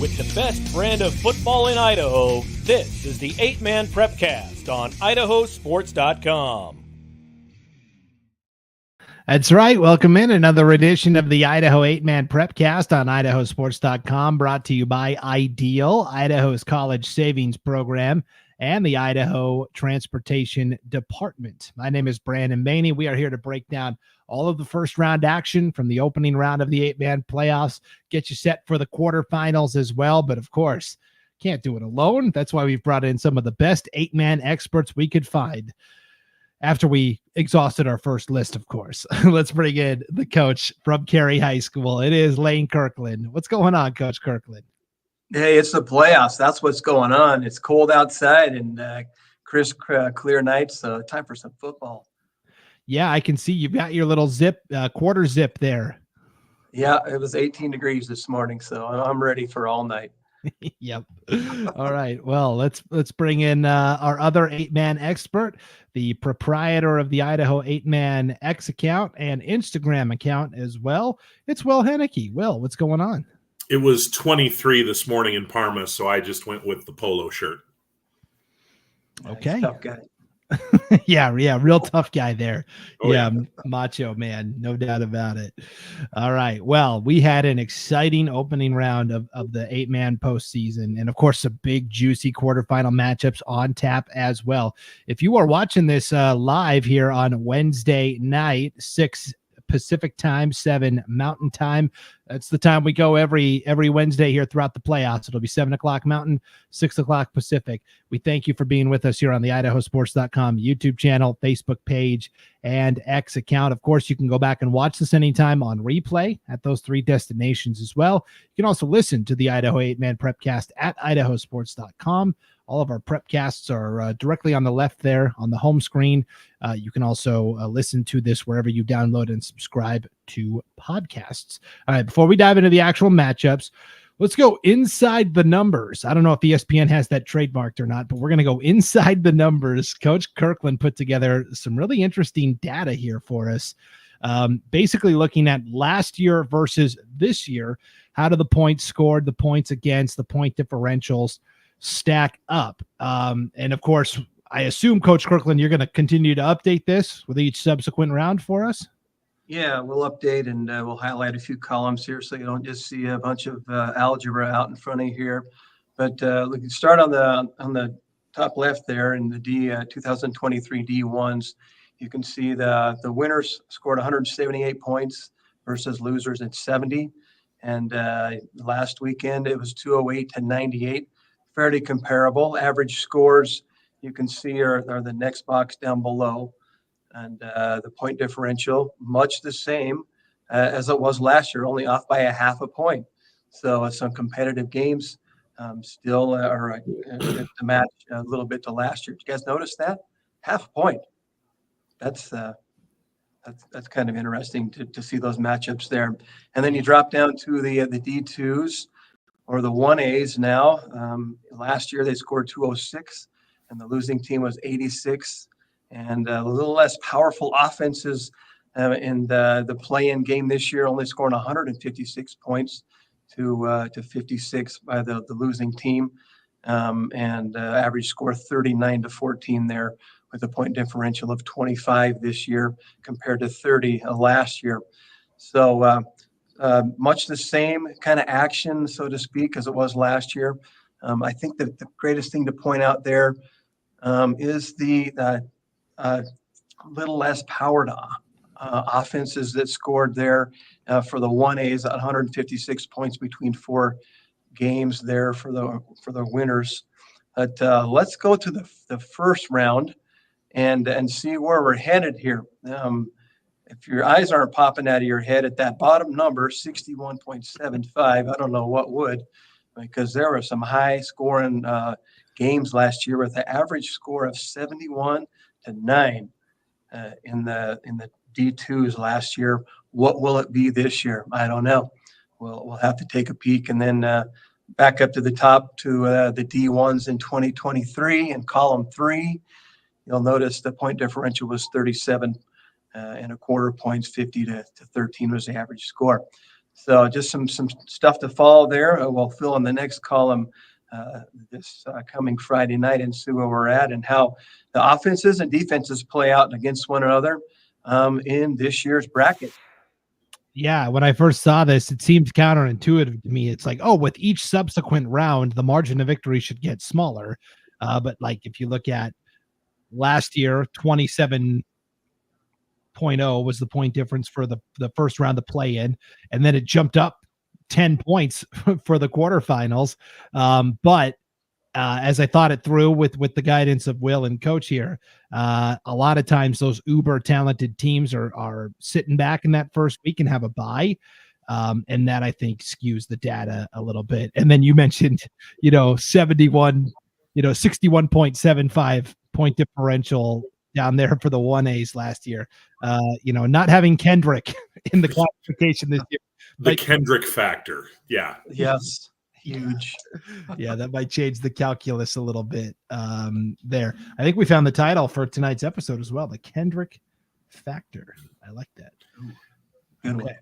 With the best brand of football in Idaho, this is the 8-Man Prepcast on IdahoSports.com. That's right. Welcome in another edition of the Idaho 8-Man Prepcast on IdahoSports.com, brought to you by Ideal, Idaho's college savings program, and the Idaho Transportation Department. My name is Brandon Baney. We are here to break down all of the first round action from the opening round of the 8-man playoffs, get you set for the quarterfinals as well. But of course, can't do it alone. That's why we've brought in some of the best 8-man experts we could find after we exhausted our first list, of course. Let's bring in the coach from Ferry High School. It is Lane Kirkland. What's going on, Coach Kirkland? Hey, it's the playoffs. That's what's going on. It's cold outside and crisp, clear nights. So time for some football. Yeah, I can see you've got your little quarter zip there. Yeah, it was 18 degrees this morning, so I'm ready for all night. Yep. All right. Well, let's bring in our other 8-man expert, the proprietor of the Idaho 8-man X account and Instagram account as well. It's Will Hoenike. Will, what's going on? It was 23 this morning in Parma, so I just went with the polo shirt. Okay. Tough guy. yeah, real tough guy there. Oh, yeah, macho man, no doubt about it. All right, well, we had an exciting opening round of the 8-man postseason, and of course, some big, juicy quarterfinal matchups on tap as well. If you are watching this live here on Wednesday night, 6 Pacific time, 7 Mountain time. That's the time we go every Wednesday here throughout the playoffs. It'll be 7 o'clock Mountain, 6 o'clock Pacific. We thank you for being with us here on the IdahoSports.com YouTube channel, Facebook page, and X account. Of course, you can go back and watch this anytime on replay at those 3 destinations as well. You can also listen to the Idaho 8-Man Prepcast at IdahoSports.com. All of our Prepcasts are directly on the left there on the home screen. You can also listen to this wherever you download and subscribe to podcasts. All right, before we dive into the actual matchups, let's go inside the numbers. I don't know if ESPN has that trademarked or not, but we're going to go inside the numbers. Coach Kirkland put together some really interesting data here for us. Basically looking at last year versus this year. How do the points scored, the points against, the point differentials stack up? And of course, I assume, Coach Kirkland, you're going to continue to update this with each subsequent round for us? Yeah, we'll update and we'll highlight a few columns here so you don't just see a bunch of algebra out in front of you here. But we can start on the top left there in the 2023 D1s. You can see the winners scored 178 points versus losers at 70. And last weekend it was 208 to 98. Fairly comparable. Average scores you can see are the next box down below. And the point differential, much the same as it was last year, only off by a half a point. So some competitive games still are to match a little bit to last year. Did you guys notice that? Half a point. That's kind of interesting to see those matchups there. And then you drop down to the D2s or the 1As now. Last year they scored 206, and the losing team was 86. And a little less powerful offenses in the play-in game this year, only scoring 156 points to 56 by the losing team, and average score 39 to 14 there, with a point differential of 25 this year compared to 30 last year. So much the same kind of action, so to speak, as it was last year. I think that the greatest thing to point out there is the little less powered offenses that scored there for the 1As at 156 points between 4 games there for the winners. But let's go to the first round and see where we're headed here. If your eyes aren't popping out of your head at that bottom number, 61.75, I don't know what would, because there were some high scoring games last year with an average score of 71 to 9 in the D2s last year. What will it be this year? I don't know. We'll have to take a peek. And then back up to the top to the D1s in 2023 in column 3. You'll notice the point differential was 37 and a quarter points. 50 to 13 was the average score. So just some stuff to follow there. We'll fill in the next column this coming Friday night and see where we're at and how the offenses and defenses play out against one another in this year's bracket. Yeah, when I first saw this, it seemed counterintuitive to me. It's like, oh, with each subsequent round, the margin of victory should get smaller. But like if you look at last year, 27.0 was the point difference for the first round of play in, and then it jumped up 10 points for the quarterfinals. But as I thought it through with the guidance of Will and Coach here, a lot of times those uber talented teams are sitting back in that first week and have a bye. And that I think skews the data a little bit. And then you mentioned, 61.75 point differential down there for the 1As last year. Not having Kendrick in the classification this year. The Kendrick factor. Yeah. Yes. Huge. Yeah, that might change the calculus a little bit there. I think we found the title for tonight's episode as well, the Kendrick factor. I like that. Good one.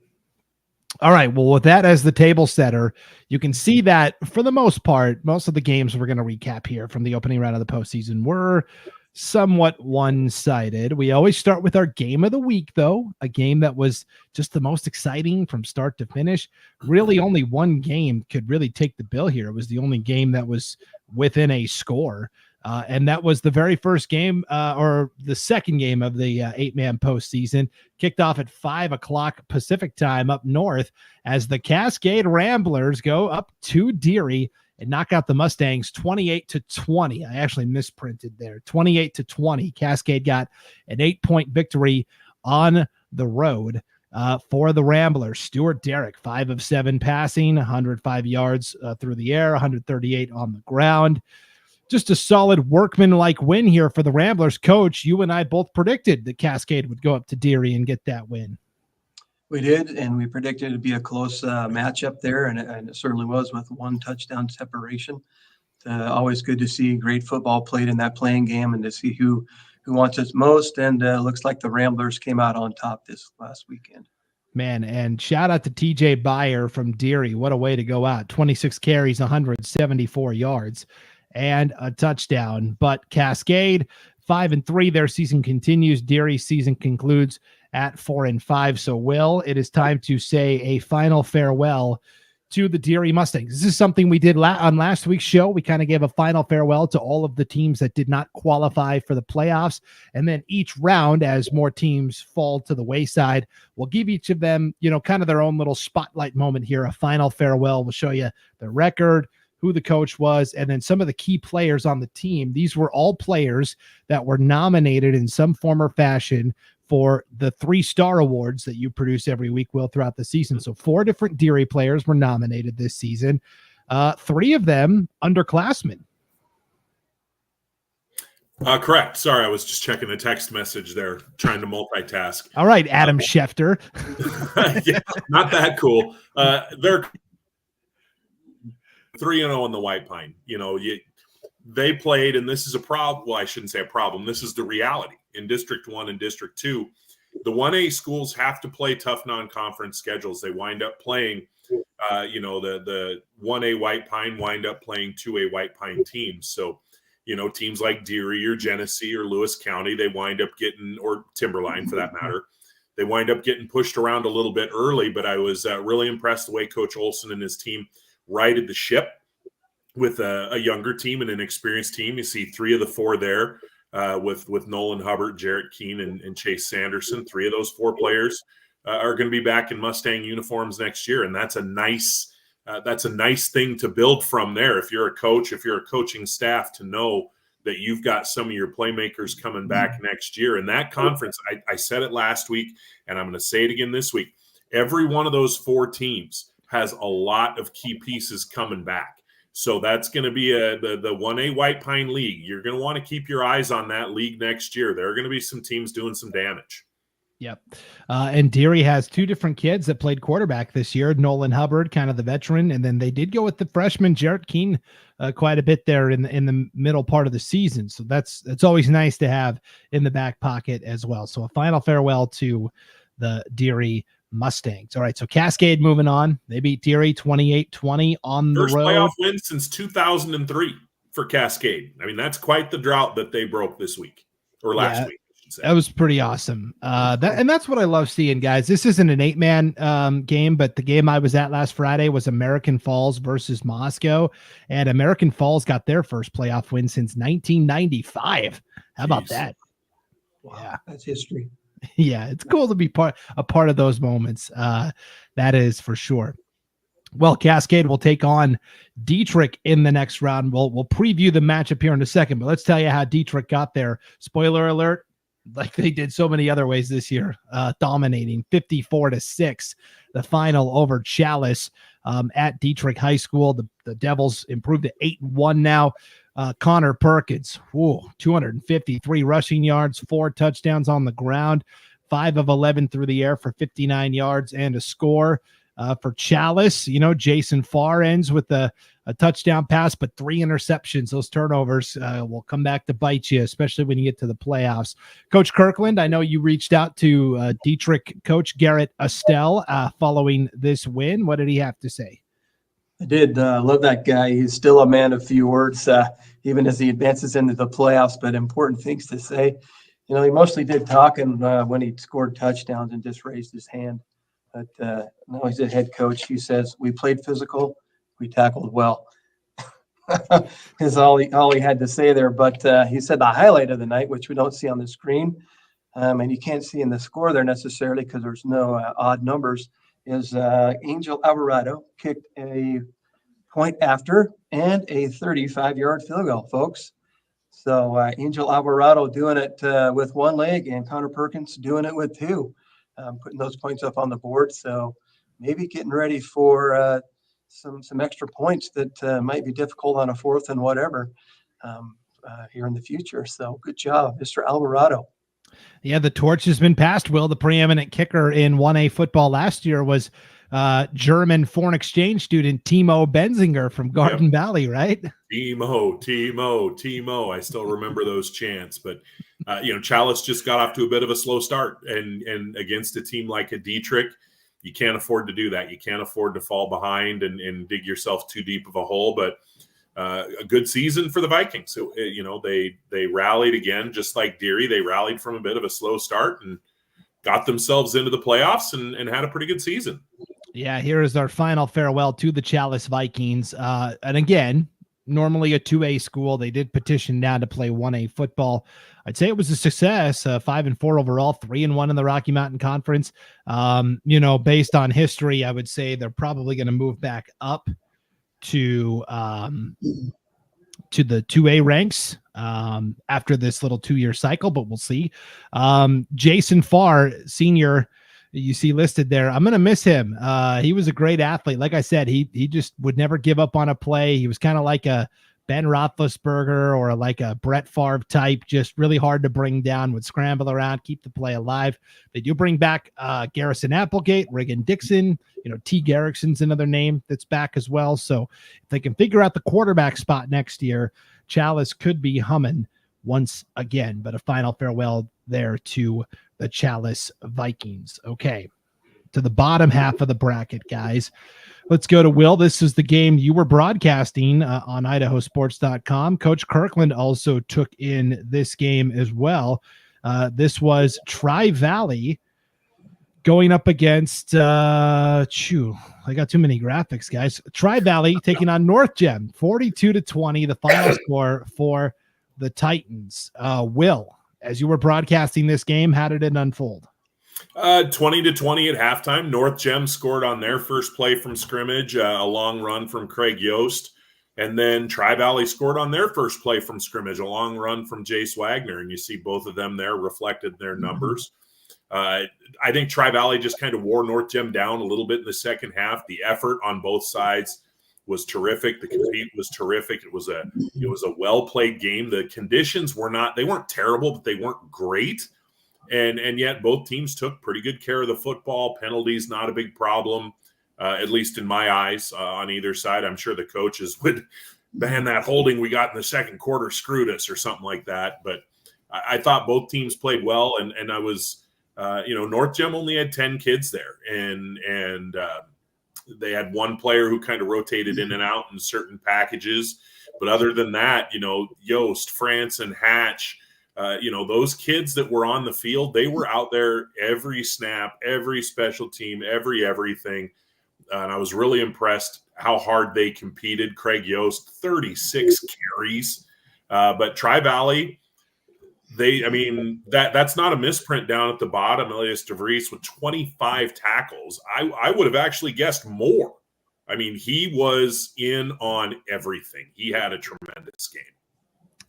All right. Well, with that as the table setter, you can see that for the most part, most of the games we're going to recap here from the opening round of the postseason were somewhat one-sided. We always start with our game of the week, though, a game that was just the most exciting from start to finish. Really only one game could really take the bill here. It was the only game that was within a score. And that was the very first game or the second game of the 8-man postseason, kicked off at 5:00 Pacific time up north as the Cascade Ramblers go up to Deary and knock out the Mustangs 28-20. I actually misprinted there. 28-20. Cascade got an 8-point victory on the road for the Ramblers. Stuart Derrick, 5 of 7 passing, 105 yards through the air, 138 on the ground. Just a solid workman-like win here for the Ramblers. Coach, you and I both predicted that Cascade would go up to Deary and get that win. We did, and we predicted it to be a close matchup there, and it certainly was with one touchdown separation. Always good to see great football played in that playing game and to see who wants it most, and looks like the Ramblers came out on top this last weekend. Man, and shout out to TJ Byer from Deary. What a way to go out. 26 carries, 174 yards, and a touchdown. But Cascade, 5-3, their season continues. Deary's season concludes at 4-5. So, Will, it is time to say a final farewell to the Deary Mustangs. This is something we did on last week's show. We kind of gave a final farewell to all of the teams that did not qualify for the playoffs. And then each round, as more teams fall to the wayside, we'll give each of them, kind of their own little spotlight moment here, a final farewell. We'll show you the record, who the coach was, and then some of the key players on the team. These were all players that were nominated in some form or fashion for the 3-star awards that you produce every week, Will, throughout the season. So 4 different Deary players were nominated this season. 3 of them underclassmen. Correct. Sorry, I was just checking a text message there, trying to multitask. All right, Adam Schefter. Yeah, not that cool. They're 3-0 on the White Pine. They played, and this is a problem. Well, I shouldn't say a problem. This is the reality. In District 1 and District 2, the 1A schools have to play tough non-conference schedules. They wind up playing, the 1A White Pine wind up playing 2A White Pine teams. So, teams like Deary or Genesee or Lewis County, they wind up getting, or Timberline for that matter, they wind up getting pushed around a little bit early. But I was really impressed the way Coach Olson and his team righted the ship with a younger team and an experienced team. You see 3 of the 4 there. With Nolan Hubbard, Jarrett Keene, and Chase Sanderson. 3 of those 4 players are going to be back in Mustang uniforms next year, and that's a nice thing to build from there. If you're a coach, if you're a coaching staff, to know that you've got some of your playmakers coming back next year. And that conference, I said it last week, and I'm going to say it again this week. Every one of those 4 teams has a lot of key pieces coming back. So that's going to be the 1A White Pine League. You're going to want to keep your eyes on that league next year. There are going to be some teams doing some damage. Yep. And Deary has 2 different kids that played quarterback this year. Nolan Hubbard, kind of the veteran, and then they did go with the freshman Jarrett Keene quite a bit there in the middle part of the season. So that's always nice to have in the back pocket as well. So a final farewell to the Deary Mustangs. All right, so Cascade moving on. They beat Deary 28-20 on the First road. playoff win since 2003 for Cascade. I mean, that's quite the drought that they broke this week or last week, I should say. That was pretty awesome. That's what I love seeing, guys. This isn't an 8-man game, but the game I was at last Friday was American Falls versus Moscow, and American Falls got their first playoff win since 1995. How about that? Wow, yeah, that's history. Yeah, it's cool to be a part of those moments. That is for sure. Well, Cascade will take on Dietrich in the next round. We'll preview the matchup here in a second, but let's tell you how Dietrich got there. Spoiler alert, like they did so many other ways this year, dominating 54-6, the final over Challis at Dietrich High School. The Devils improved to 8-1 now. Connor Perkins, 253 rushing yards, 4 touchdowns on the ground, 5 of 11 through the air for 59 yards and a score. For Challis, Jason Farr ends with a touchdown pass, but 3 interceptions. Those turnovers will come back to bite you, especially when you get to the playoffs. Coach Kirkland, I know you reached out to Dietrich coach Garrett Estelle following this win. What did he have to say? I did. Love that guy. He's still a man of few words, even as he advances into the playoffs, but important things to say. He mostly did talking when he scored touchdowns and just raised his hand. But now he's a head coach. He says, we played physical, we tackled well. Is all he had to say there. But he said the highlight of the night, which we don't see on the screen, and you can't see in the score there necessarily because there's no odd numbers, is Angel Alvarado kicked a point after and a 35-yard field goal, folks. So Angel Alvarado doing it with one leg and Connor Perkins doing it with 2, putting those points up on the board. So maybe getting ready for some extra points that might be difficult on a 4th and whatever here in the future. So good job, Mr. Alvarado. Yeah, the torch has been passed, Will. The preeminent kicker in 1A football last year was German foreign exchange student Timo Benzinger from Garden Valley, right? Timo. I still remember those chants. But, Challis just got off to a bit of a slow start. And against a team like a Dietrich, you can't afford to do that. You can't afford to fall behind and dig yourself too deep of a hole. But a good season for the Vikings. So, they rallied again, just like Deary. They rallied from a bit of a slow start and got themselves into the playoffs and had a pretty good season. Yeah, here is our final farewell to the Challis Vikings. And again, normally a 2A school. They did petition now to play 1A football. I'd say it was a success, 5-4 overall, 3-1 in the Rocky Mountain Conference. Based on history, I would say they're probably going to move back up to the 2A ranks after this little 2-year cycle, but we'll see. Jason Farr, senior, you see listed there. I'm going to miss him. He was a great athlete. Like I said, he just would never give up on a play. He was kind of like a Ben Roethlisberger or like a Brett Favre type, just really hard to bring down, would scramble around, keep the play alive. They do bring back Garrison Applegate, Reagan Dixon, T. Garrison's another name that's back as well. So if they can figure out the quarterback spot next year, Challis could be humming once again. But a final farewell there to the Challis Vikings. Okay, to the bottom half of the bracket, guys. Let's go to Will. This is the game you were broadcasting on IdahoSports.com. Coach Kirkland also took in this game as well. This was Tri-Valley going up against, I got too many graphics, guys. Tri-Valley taking on North Gem, 42-20, the final score for the Titans. Will, as you were broadcasting this game, how did it unfold? 20-20 at halftime. North Gem scored on their first play from scrimmage, a long run from Craig Yost. And then Tri-Valley scored on their first play from scrimmage, a long run from Jace Wagner. And you see both of them there reflected in their numbers. I think Tri-Valley just kind of wore North Gem down a little bit in the second half. The effort on both sides was terrific. The compete was terrific. It was a well-played game. The conditions weren't terrible, but they weren't great. And yet both teams took pretty good care of the football. Penalties, not a big problem, at least in my eyes, on either side. I'm sure the coaches would, man, that holding we got in the second quarter screwed us or something like that. But I thought both teams played well, and I was North Gem only had 10 kids there, and they had one player who kind of rotated in and out in certain packages. But other than that, Yost, France, and Hatch, those kids that were on the field, they were out there every snap, every special team, everything. And I was really impressed how hard they competed. Craig Yost, 36 carries. But Tri-Valley, that's not a misprint down at the bottom. Elias DeVries with 25 tackles. I would have actually guessed more. I mean, he was in on everything. He had a tremendous game.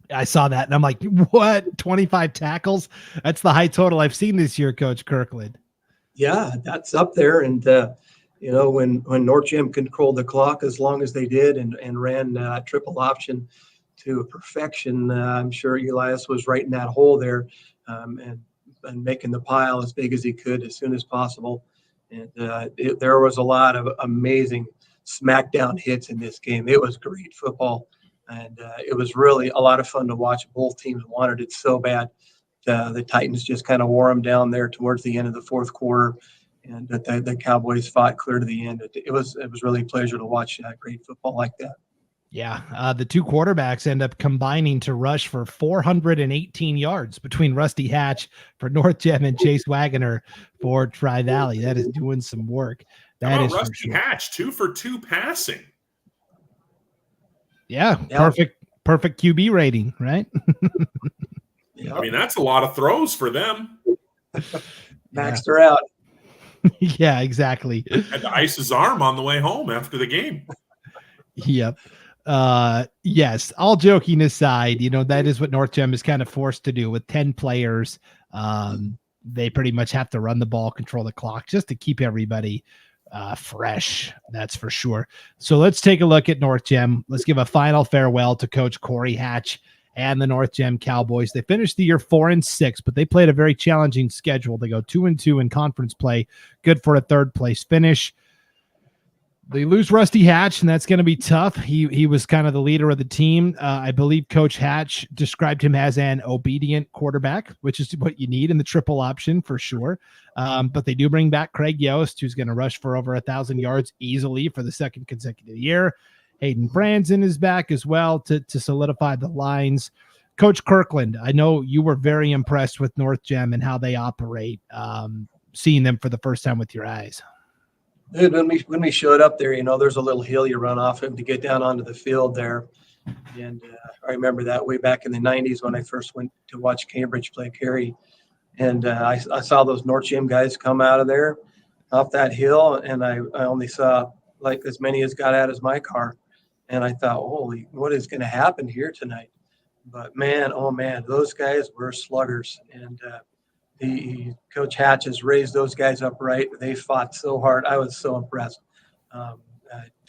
I saw that, and I'm like, what? 25 tackles? That's the high total I've seen this year, Coach Kirkland. Yeah, that's up there. And, when North Gem controlled the clock as long as they did and ran triple option to perfection, I'm sure Elias was right in that hole there and making the pile as big as he could as soon as possible. And there was a lot of amazing smackdown hits in this game. It was great football, and it was really a lot of fun to watch. Both teams wanted it so bad. The Titans just kind of wore them down there towards the end of the fourth quarter, and the Cowboys fought clear to the end. It was really a pleasure to watch great football like that. Yeah, the two quarterbacks end up combining to rush for 418 yards between Rusty Hatch for North Gem and Chase Wagoner for Tri-Valley. That is doing some work. That is Rusty Hatch, 2 for 2 passing. Yeah, perfect QB rating, right? Yeah. I mean, that's a lot of throws for them. Maxed her out. Yeah, exactly. Had to ice his arm on the way home after the game. Yep. Yes, all joking aside, that is what North Gem is kind of forced to do with 10 players. They pretty much have to run the ball, control the clock just to keep everybody fresh. That's for sure. So let's take a look at North Gem. Let's give a final farewell to Coach Corey Hatch and the North Gem Cowboys. They finished the year 4-6, but they played a very challenging schedule. They go 2-2 in conference play, good for a third place finish. They lose Rusty Hatch, and that's going to be tough. He was kind of the leader of the team. I believe Coach Hatch described him as an obedient quarterback, which is what you need in the triple option for sure. But they do bring back Craig Yost, who's going to rush for over 1,000 yards easily for the second consecutive year. Hayden Franzen is back as well to solidify the lines. Coach Kirkland, I know you were very impressed with North Gem and how they operate, seeing them for the first time with your eyes. Dude, when we showed up there, there's a little hill you run off of to get down onto the field there. And I remember that way back in the 90s when I first went to watch Cambridge play Ferry. And I saw those North Gem guys come out of there off that hill, and I only saw like as many as got out as my car. And I thought, holy, what is going to happen here tonight? But man, oh man, those guys were sluggers. And Coach Hatch has raised those guys up right. They fought so hard. I was so impressed.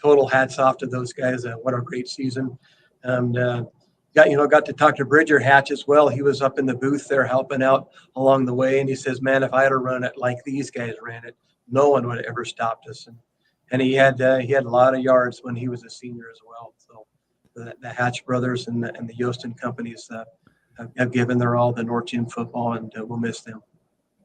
Total hats off to those guys. What a great season. And got to talk to Bridger Hatch as well. He was up in the booth there helping out along the way. And he says, man, if I had to run it like these guys ran it, no one would have ever stopped us. And he had a lot of yards when he was a senior as well. So the Hatch brothers and the Yost and companies have given their all to North Gem football, and we'll miss them.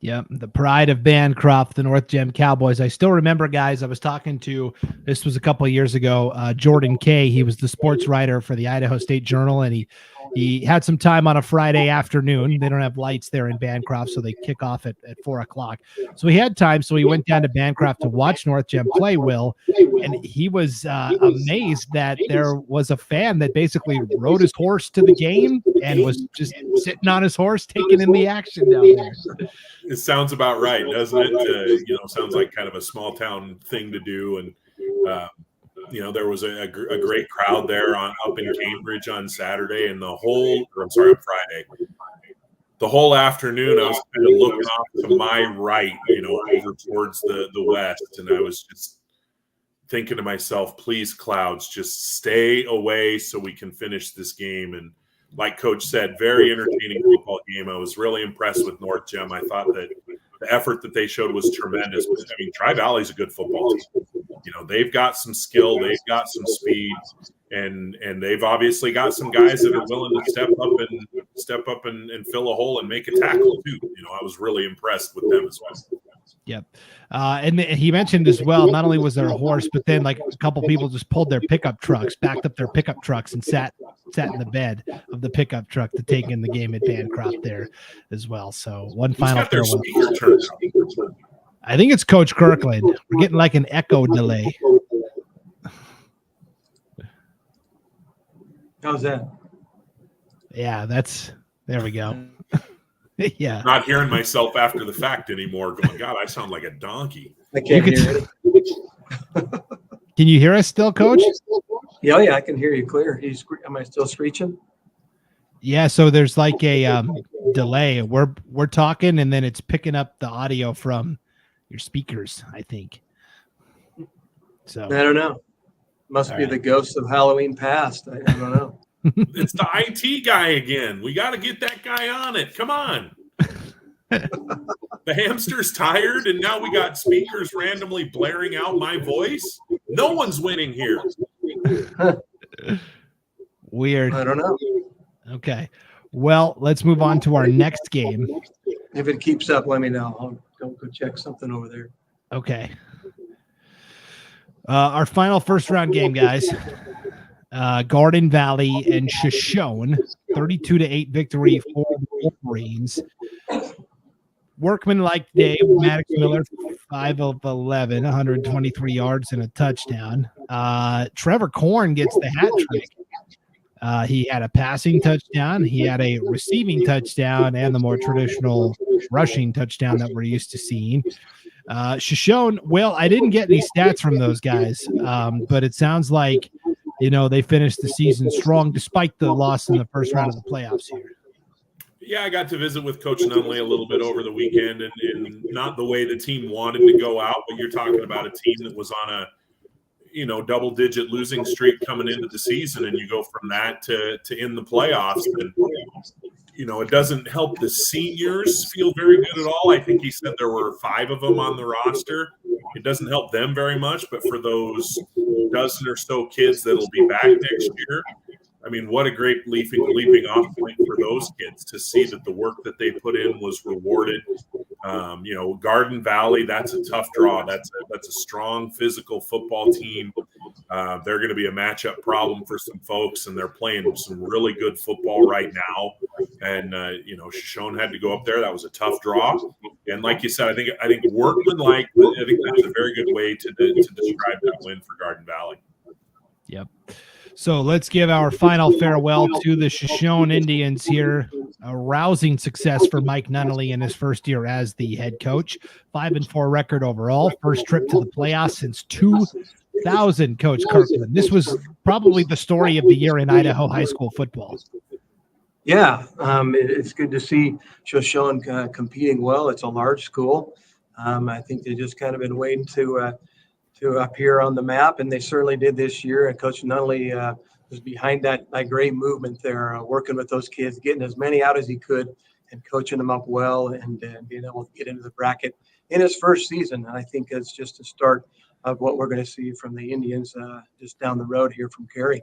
Yep, the pride of Bancroft, the North Gem Cowboys. I still remember, guys, I was talking to, this was a couple of years ago, Jordan Kay. He was the sports writer for the Idaho State Journal, and he had some time on a Friday afternoon. They don't have lights there in Bancroft, so they kick off at 4 o'clock. So he had time, so he went down to Bancroft to watch North Gem play, Will, and he was amazed that there was a fan that basically rode his horse to the game and was just sitting on his horse taking in the action down there. It sounds about right, doesn't it? Sounds like kind of a small town thing to do. And, there was a great crowd there up in Cambridge on Saturday and on Friday. The whole afternoon, I was kind of looking off to my right, over towards the west. And I was just thinking to myself, please, clouds, just stay away so we can finish this game. And like Coach said, very entertaining football game. I was really impressed with North Gem. I thought that the effort that they showed was tremendous. I mean, Tri-Valley's a good football team. They've got some skill, they've got some speed, and they've obviously got some guys that are willing to step up and step up and fill a hole and make a tackle too. I was really impressed with them as well. Yep. And he mentioned as well, not only was there a horse, but then like a couple people just pulled their pickup trucks, backed up their pickup trucks and sat in the bed of the pickup truck to take in the game at Bancroft there as well. So one final farewell. I think it's Coach Kirkland. We're getting like an echo delay. How's that? Yeah, there we go. Yeah. Not hearing myself after the fact anymore. Going, God, I sound like a donkey. I can't hear it. Can you hear us still, Coach? Yeah, I can hear you clear. Am I still screeching? Yeah, so there's like a delay. We're talking, and then it's picking up the audio from your speakers, I think. So I don't know. Must be the ghosts of Halloween past. I don't know. It's the IT guy again. We got to get that guy on it. Come on. The hamster's tired, and now we got speakers randomly blaring out my voice. No one's winning here. Weird. I don't know. Okay. Well, let's move on to our next game. If it keeps up, let me know. I'll go check something over there. Okay. Our final first round game, guys. Garden Valley and Shoshone, 32-8 victory for the Wolverines. Workman-like day, Maddox Miller, 5 of 11, 123 yards and a touchdown. Trevor Korn gets the hat trick. He had a passing touchdown, he had a receiving touchdown, and the more traditional rushing touchdown that we're used to seeing. Shoshone, well, I didn't get any stats from those guys, but it sounds like they finished the season strong despite the loss in the first round of the playoffs here. Yeah, I got to visit with Coach Nunley a little bit over the weekend, and not the way the team wanted to go out, but you're talking about a team that was on a double-digit losing streak coming into the season, and you go from that to end the playoffs. And it doesn't help the seniors feel very good at all. I think he said there were 5 of them on the roster. It doesn't help them very much, but for those dozen or so kids that'll be back next year, I mean, what a great leaping off point for those kids to see that the work that they put in was rewarded. Garden Valley, that's a tough draw. That's a strong physical football team. They're going to be a matchup problem for some folks, and they're playing some really good football right now. And Shoshone had to go up there. That was a tough draw. And like you said, I think workman-like. I think that's a very good way to describe that win for Garden Valley. Yep. So let's give our final farewell to the Shoshone Indians here. A rousing success for Mike Nunnally in his first year as the head coach. 5-4 record overall. First trip to the playoffs since 2000, Coach Kirkland. This was probably the story of the year in Idaho high school football. Yeah, it's good to see Shoshone competing well. It's a large school. I think they've just kind of been waiting to appear on the map, and they certainly did this year. And Coach Nunnally was behind that great movement there, working with those kids, getting as many out as he could, and coaching them up well, and being able to get into the bracket in his first season. And I think it's just the start of what we're going to see from the Indians just down the road here from Cary.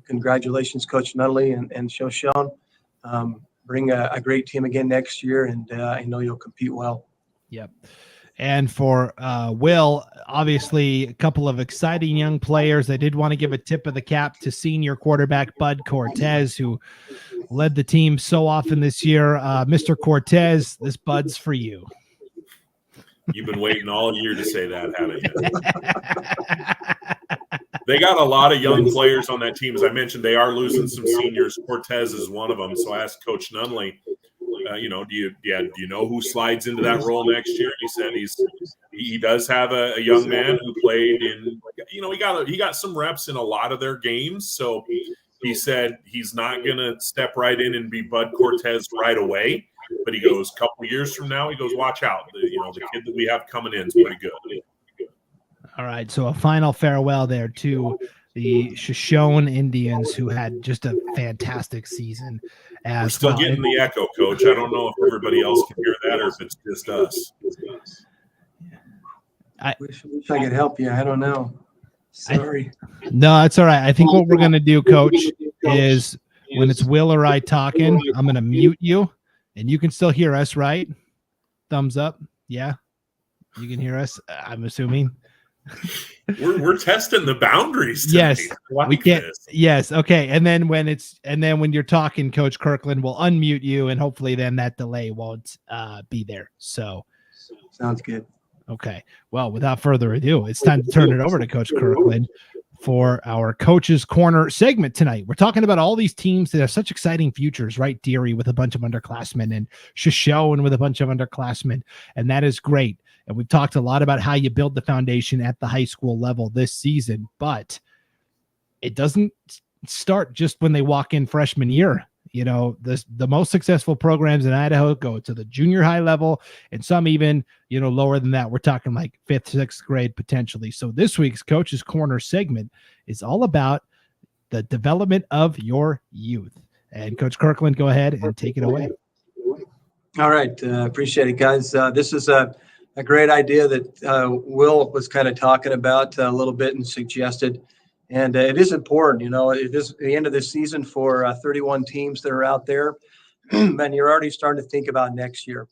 Congratulations, Coach Nunnally and Shoshone. Bring a great team again next year, and I know you'll compete well. Yep. And for Will, obviously a couple of exciting young players. I did want to give a tip of the cap to senior quarterback Bud Cortez, who led the team so often this year. Mr. Cortez, this Bud's for you. You've been waiting all year to say that, haven't you? They got a lot of young players on that team. As I mentioned, they are losing some seniors. Cortez is one of them. So I asked Coach Nunnally, do you know who slides into that role next year? And he said he does have a young man who played in, he got some reps in a lot of their games. So he said he's not going to step right in and be Bud Cortez right away. But he goes, a couple years from now, he goes, watch out. The kid that we have coming in is pretty good. All right, so a final farewell there to the Shoshone Indians, who had just a fantastic season. We're still getting the echo, Coach. I don't know if everybody else can hear that or if it's just us. I wish I could help you. I don't know. Sorry. No, that's all right. I think what we're going to do, Coach, is when it's Will or I talking, I'm going to mute you, and you can still hear us, right? Thumbs up. Yeah, you can hear us, I'm assuming. We're testing the boundaries tonight. Yes, Like we can't. this. Yes, okay. And then when you're talking, Coach Kirkland will unmute you, and hopefully then that delay won't be there. So Sounds good. okay. Well, without further ado, it's time to turn it over to Coach Kirkland for our Coach's Corner segment tonight. We're talking about all these teams that have such exciting futures, right? Deary with a bunch of underclassmen, and Shoshone with a bunch of underclassmen, and that is great. And we've talked a lot about how you build the foundation at the high school level this season, but it doesn't start just when they walk in freshman year. You know, the most successful programs in Idaho go to the junior high level, and some even, lower than that. We're talking like 5th, 6th grade potentially. So this week's Coach's Corner segment is all about the development of your youth. And Coach Kirkland, go ahead and take it away. All right. Appreciate it, guys. This is a great idea that Will was kind of talking about a little bit and suggested. And it is important, it is the end of the season for 31 teams that are out there. And you're already starting to think about next year.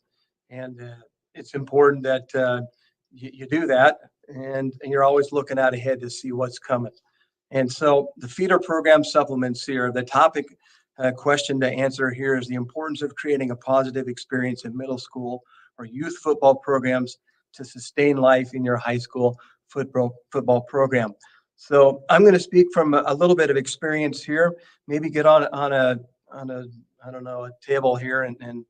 And it's important that you do that. And you're always looking out ahead to see what's coming. And so the feeder program supplements here, the topic question to answer here is the importance of creating a positive experience in middle school or youth football programs to sustain life in your high school football program. So I'm going to speak from a little bit of experience here, maybe get on a table here and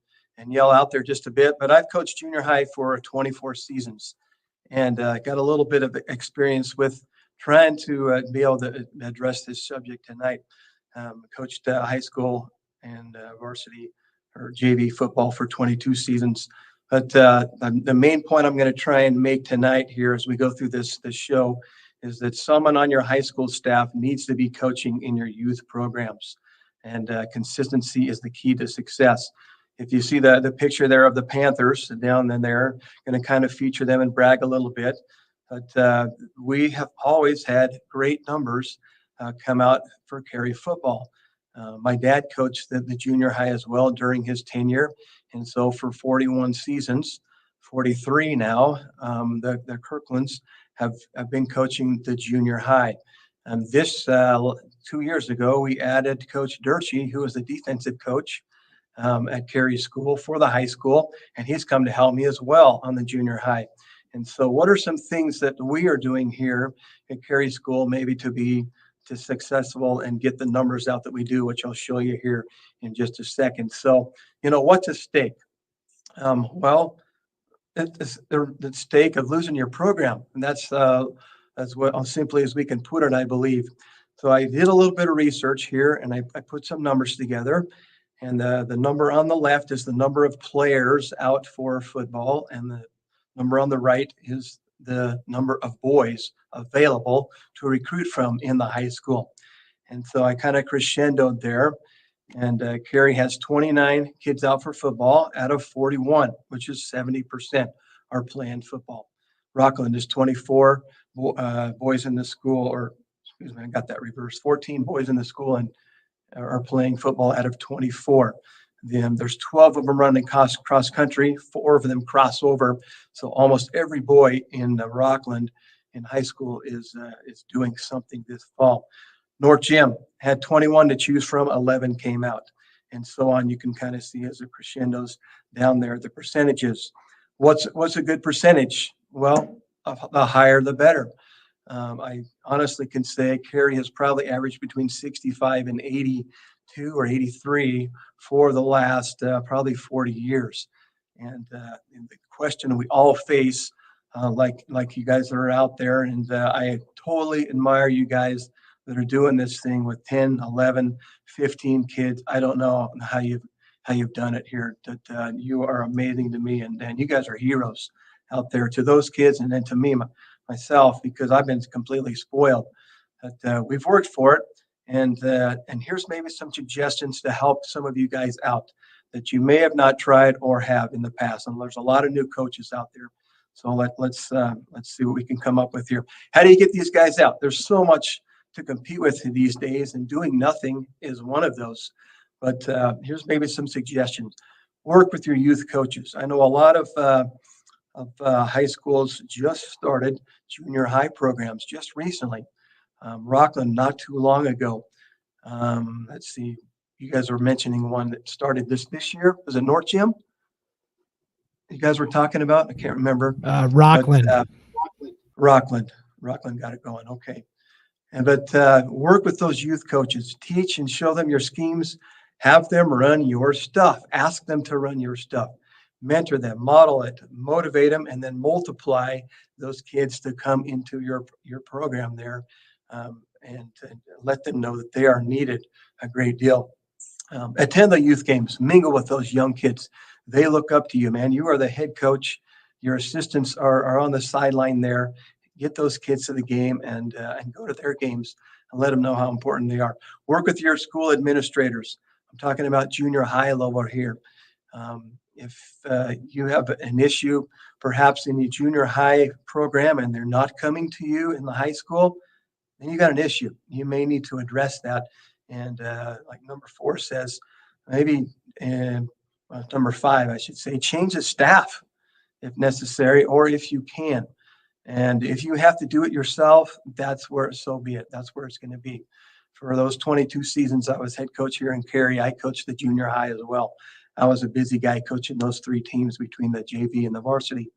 yell out there just a bit, but I've coached junior high for 24 seasons and got a little bit of experience with trying to be able to address this subject tonight. Coached high school and varsity or JV football for 22 seasons. But the main point I'm going to try and make tonight here as we go through this show is that someone on your high school staff needs to be coaching in your youth programs. And consistency is the key to success. If you see the picture there of the Panthers down in there, going to kind of feature them and brag a little bit. But we have always had great numbers come out for Carey football. My dad coached the junior high as well during his tenure. And so for 41 seasons, 43 now, the Kirklands have been coaching the junior high. This 2 years ago, we added Coach Dietrich, who was the defensive coach at Carey School for the high school, and he's come to help me as well on the junior high. And so what are some things that we are doing here at Carey School maybe to be successful and get the numbers out that we do, which I'll show you here in just a second. So, what's at stake? Well, it's the stake of losing your program. And that's what simply as we can put it, I believe. So I did a little bit of research here and I put some numbers together. And the number on the left is the number of players out for football. And the number on the right is the number of boys available to recruit from in the high school. And so I kind of crescendoed there. And Carey has 29 kids out for football out of 41, which is 70% are playing football. Rockland is 24 boys in the school, or excuse me, I got that reversed. 14 boys in the school and are playing football out of 24. Then there's 12 of them running cross country, 4 of them cross over. So almost every boy in Rockland in high school is doing something this fall. North Gym had 21 to choose from, 11 came out, and so on. You can kind of see as it crescendos down there, the percentages. What's a good percentage? Well, the higher, the better. I honestly can say Carey has probably averaged between 65 and 82 or 83 for the last probably 40 years. And the question we all face, like you guys that are out there, and I totally admire you guys that are doing this thing with 10, 11, 15 kids. I don't know how you've done it here. That you are amazing to me, and you guys are heroes out there to those kids, and then to me myself, because I've been completely spoiled. But we've worked for it, and here's maybe some suggestions to help some of you guys out that you may have not tried or have in the past. And there's a lot of new coaches out there, so let's see what we can come up with here. How do you get these guys out? There's so much to compete with these days, and doing nothing is one of those. But here's maybe some suggestions. Work with your youth coaches. I know a lot of high schools just started junior high programs just recently. Rockland not too long ago. Let's see, you guys were mentioning one that started this year. Was it North Gym? You guys were talking about? I can't remember. Rockland. But, Rockland got it going. Okay. But work with those youth coaches, teach and show them your schemes, have them run your stuff, ask them to run your stuff, mentor them, model it, motivate them, and then multiply those kids to come into your program there, and let them know that they are needed a great deal. Attend the youth games, mingle with those young kids. They look up to you, man. You are the head coach. Your assistants are on the sideline there. Get those kids to the game and go to their games and let them know how important they are. Work with your school administrators. I'm talking about junior high level here. If you have an issue perhaps in the junior high program and they're not coming to you in the high school, then you got an issue. You may need to address that. And like number 4 says, maybe number 5, I should say, change the staff if necessary or if you can. And if you have to do it yourself, that's where, so be it. That's where it's going to be. For those 22 seasons I was head coach here in Cary, I coached the junior high as well. I was a busy guy coaching those 3 teams between the JV and the varsity.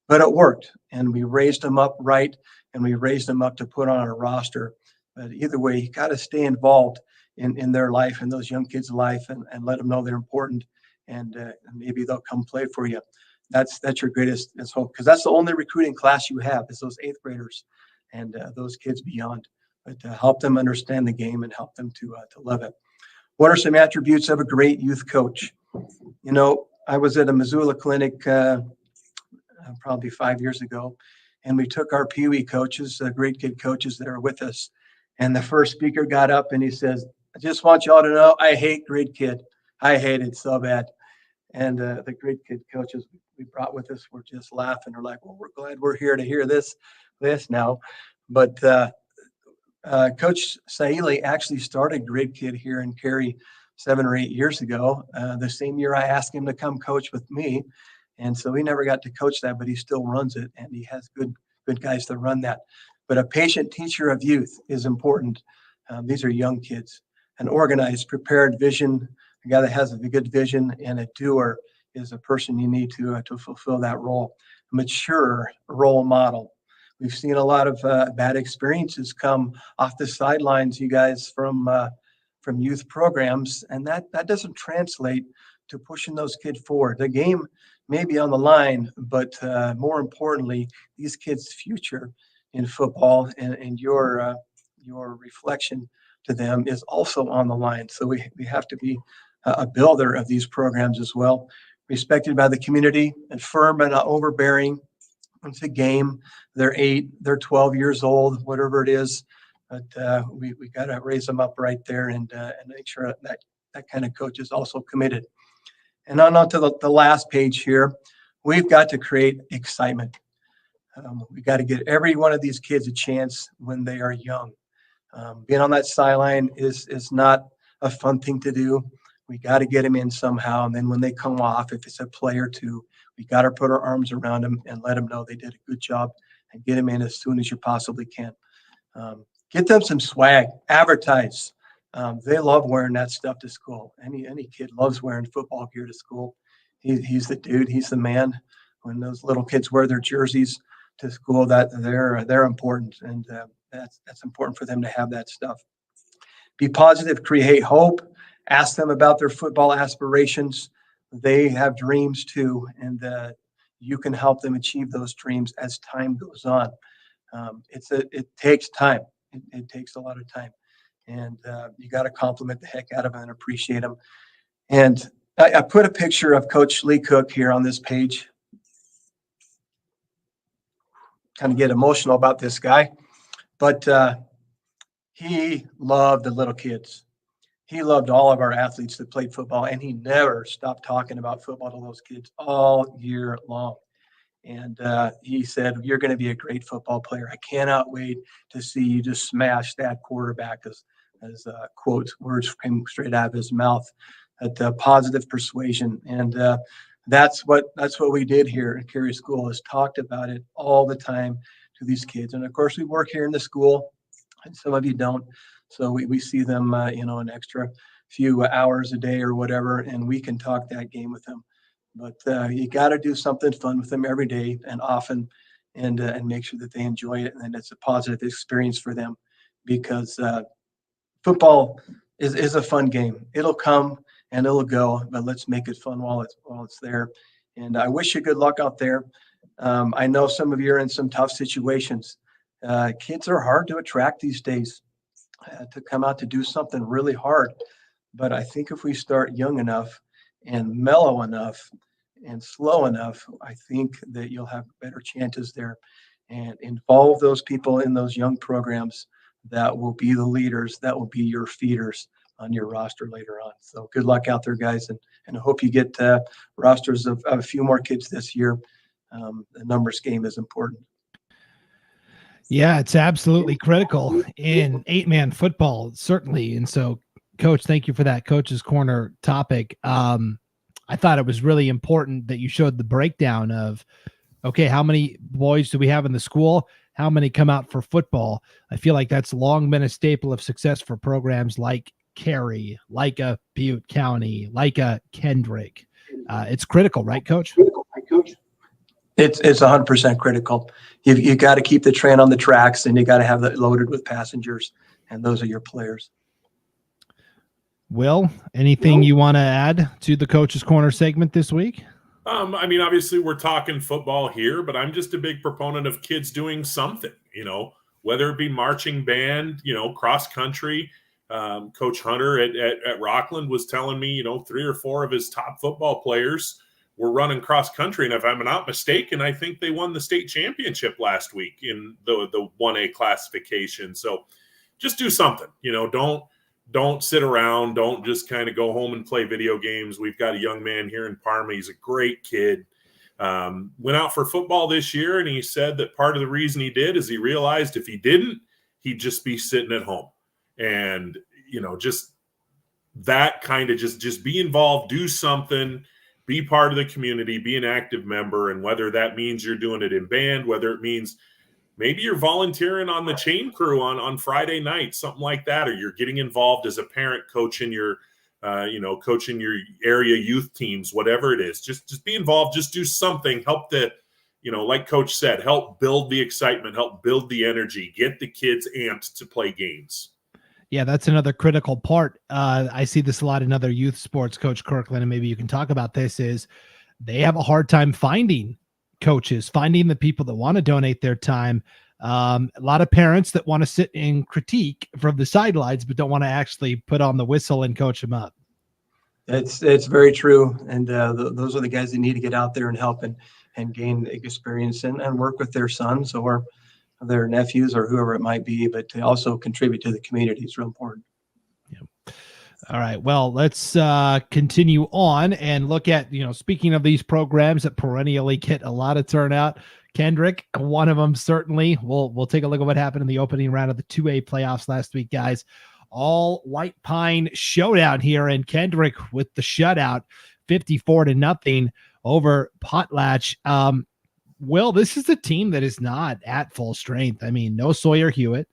But it worked, and we raised them up right, and we raised them up to put on a roster. But either way, you got to stay involved in their life and those young kids' life and let them know they're important, and maybe they'll come play for you. That's your greatest hope, because that's the only recruiting class you have is those 8th graders and those kids beyond. But help them understand the game and help them to love it. What are some attributes of a great youth coach? You know, I was at a Missoula clinic probably 5 years ago, and we took our Pee Wee coaches, great kid coaches that are with us. And the first speaker got up and he says, "I just want y'all to know I hate grade kid. I hate it so bad." And the grade kid coaches we brought with us were just laughing. They're like, "Well, we're glad we're here to hear this now." But Coach Saili actually started grade kid here in Cary 7 or 8 years ago. The same year I asked him to come coach with me. And so he never got to coach that, but he still runs it, and he has good guys to run that. But a patient teacher of youth is important. These are young kids. An organized, prepared vision, a guy that has a good vision, and a doer is a person you need to fulfill that role. A mature role model. We've seen a lot of bad experiences come off the sidelines, you guys, from youth programs, and that doesn't translate to pushing those kids forward. The game may be on the line, but more importantly, these kids' future in football and your reflection to them is also on the line. So we have to be a builder of these programs as well, respected by the community and firm and not overbearing. It's a game. They're 8, they're 12 years old, whatever it is. But we got to raise them up right there and make sure that kind of coach is also committed. And on to the last page here, we've got to create excitement. We got to get every one of these kids a chance when they are young. Being on that sideline is not a fun thing to do. We got to get them in somehow. And then when they come off, if it's a play or two, we got to put our arms around them and let them know they did a good job and get them in as soon as you possibly can. Get them some swag, advertise. They love wearing that stuff to school. Any kid loves wearing football gear to school. He's the dude. He's the man. When those little kids wear their jerseys to school, that they're important, and that's important for them to have that stuff. Be positive, create hope. Ask them about their football aspirations. They have dreams too, and you can help them achieve those dreams as time goes on. It takes time. It takes a lot of time. And you got to compliment the heck out of them and appreciate them. And I put a picture of Coach Lee Cook here on this page. Kind of get emotional about this guy, but he loved the little kids. He loved all of our athletes that played football, and he never stopped talking about football to those kids all year long. And he said, "You're going to be a great football player. I cannot wait to see you just smash that quarterback," as quotes, words came straight out of his mouth. That positive persuasion. And that's what we did here at Cary School, is talked about it all the time to these kids. And of course, we work here in the school, and some of you don't. So we see them, an extra few hours a day or whatever, and we can talk that game with them. But you got to do something fun with them every day and often, and make sure that they enjoy it, and it's a positive experience for them, because football is a fun game. It'll come and it'll go, but let's make it fun while it's there. And I wish you good luck out there. I know some of you are in some tough situations. Kids are hard to attract these days, to come out to do something really hard. But I think if we start young enough and mellow enough and slow enough, I think that you'll have better chances there, and involve those people in those young programs that will be the leaders, that will be your feeders on your roster later on. So good luck out there, guys, and I hope you get rosters of a few more kids this year. The numbers game is important. Yeah, it's absolutely critical in 8-man football, certainly. And so, Coach, thank you for that Coach's Corner topic. I thought it was really important that you showed the breakdown of, okay, how many boys do we have in the school? How many come out for football? I feel like that's long been a staple of success for programs like Cary, like a Butte County, like a Kendrick. It's critical, right, Coach? It's 100% critical. You got to keep the train on the tracks, and you got to have it loaded with passengers, and those are your players. Will, anything you want to add to the Coach's Corner segment this week? I mean, obviously we're talking football here, but I'm just a big proponent of kids doing something, whether it be marching band, cross country. Coach Hunter at Rockland was telling me, 3 or 4 of his top football players were running cross country. And if I'm not mistaken, I think they won the state championship last week in the 1A classification. So just do something, don't sit around. Don't just kind of go home and play video games. We've got a young man here in Parma. He's a great kid. Went out for football this year, and he said that part of the reason he did is he realized if he didn't, he'd just be sitting at home. And, just that kind of just be involved, do something, be part of the community, be an active member. And whether that means you're doing it in band, whether it means maybe you're volunteering on the chain crew on Friday night, something like that, or you're getting involved as a parent coaching your, coaching your area youth teams, whatever it is, just be involved, just do something, help like Coach said, help build the excitement, help build the energy, get the kids amped to play games. Yeah, that's another critical part. I see this a lot in other youth sports, Coach Kirkland, and maybe you can talk about this, is they have a hard time finding coaches, finding the people that want to donate their time. A lot of parents that want to sit and critique from the sidelines, but don't want to actually put on the whistle and coach them up. It's very true. And those are the guys that need to get out there and help and gain experience and work with their sons or their nephews or whoever it might be, but to also contribute to the community is real important. Yeah. All right. Well, let's continue on and look at, speaking of these programs that perennially get a lot of turnout, Kendrick, one of them, certainly. We'll take a look at what happened in the opening round of the 2A playoffs last week, guys. All White Pine showdown here, and Kendrick with the shutout, 54-0 over Potlatch. Will, this is a team that is not at full strength. I mean, no Sawyer Hewitt,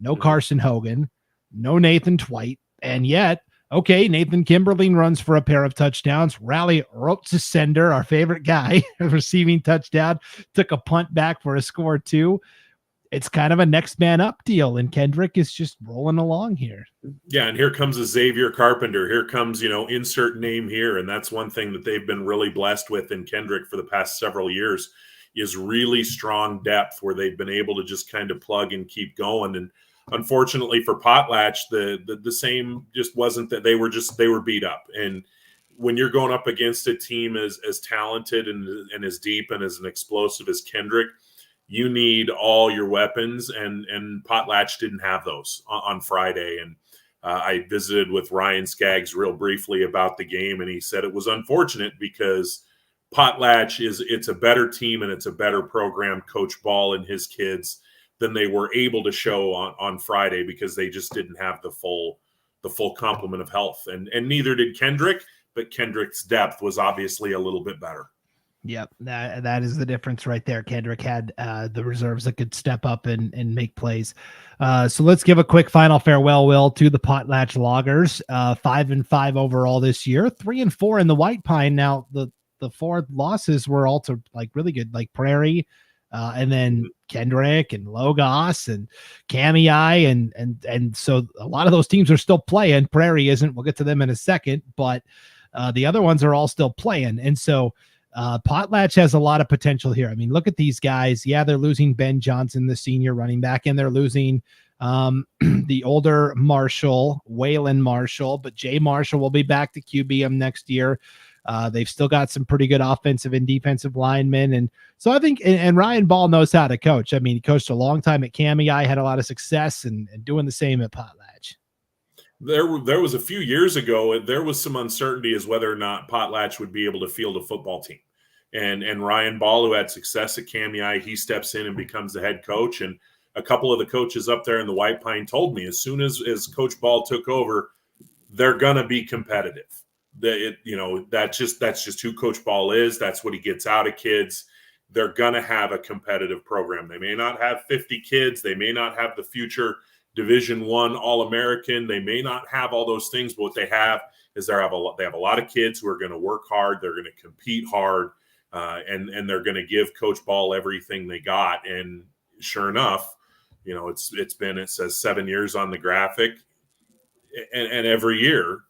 no Carson Hogan, no Nathan Twite, and yet, okay, Nathan Kimberling runs for a pair of touchdowns. Rally Rotsesender, our favorite guy, receiving touchdown, took a punt back for a score too. It's kind of a next man up deal, and Kendrick is just rolling along here. Yeah, and here comes a Xavier Carpenter. Here comes, insert name here, and that's one thing that they've been really blessed with in Kendrick for the past several years is really strong depth where they've been able to just kind of plug and keep going. And unfortunately for Potlatch, the same just wasn't that they were beat up. And when you're going up against a team as talented and as deep and as an explosive as Kendrick, you need all your weapons, and Potlatch didn't have those on Friday. And I visited with Ryan Skaggs real briefly about the game, and he said it was unfortunate because Potlatch it's a better team and it's a better program. Coach Ball and his kids than they were able to show on Friday because they just didn't have the full complement of health, and neither did Kendrick. But Kendrick's depth was obviously a little bit better. Yep, that is the difference right there. Kendrick had the reserves that could step up and make plays. So let's give a quick final farewell, Will, to the Potlatch Loggers. 5-5 overall this year, 3-4 in the White Pine. Now the 4 losses were also like really good, like Prairie, and then Kendrick and Logos and Kamiah, and so a lot of those teams are still playing. Prairie isn't. We'll get to them in a second, but the other ones are all still playing, and so. Potlatch has a lot of potential here. I mean, look at these guys. Yeah, they're losing Ben Johnson, the senior running back, and they're losing the older Waylon Marshall, but Jay Marshall will be back to QBM next year. They've still got some pretty good offensive and defensive linemen. And so I think, and Ryan Ball knows how to coach. I mean, he coached a long time at Kamiah, had a lot of success and doing the same at Potlatch. There was a few years ago, there was some uncertainty as whether or not Potlatch would be able to field a football team. And Ryan Ball, who had success at Kamiah, he steps in and becomes the head coach. And a couple of the coaches up there in the White Pine told me as soon as Coach Ball took over, they're going to be competitive. That's just who Coach Ball is. That's what he gets out of kids. They're going to have a competitive program. They may not have 50 kids. They may not have the future Division I All-American. They may not have all those things, but what they have is they have a lot of kids who are going to work hard. They're going to compete hard, and they're going to give Coach Ball everything they got. And sure enough, it says 7 years on the graphic, and every year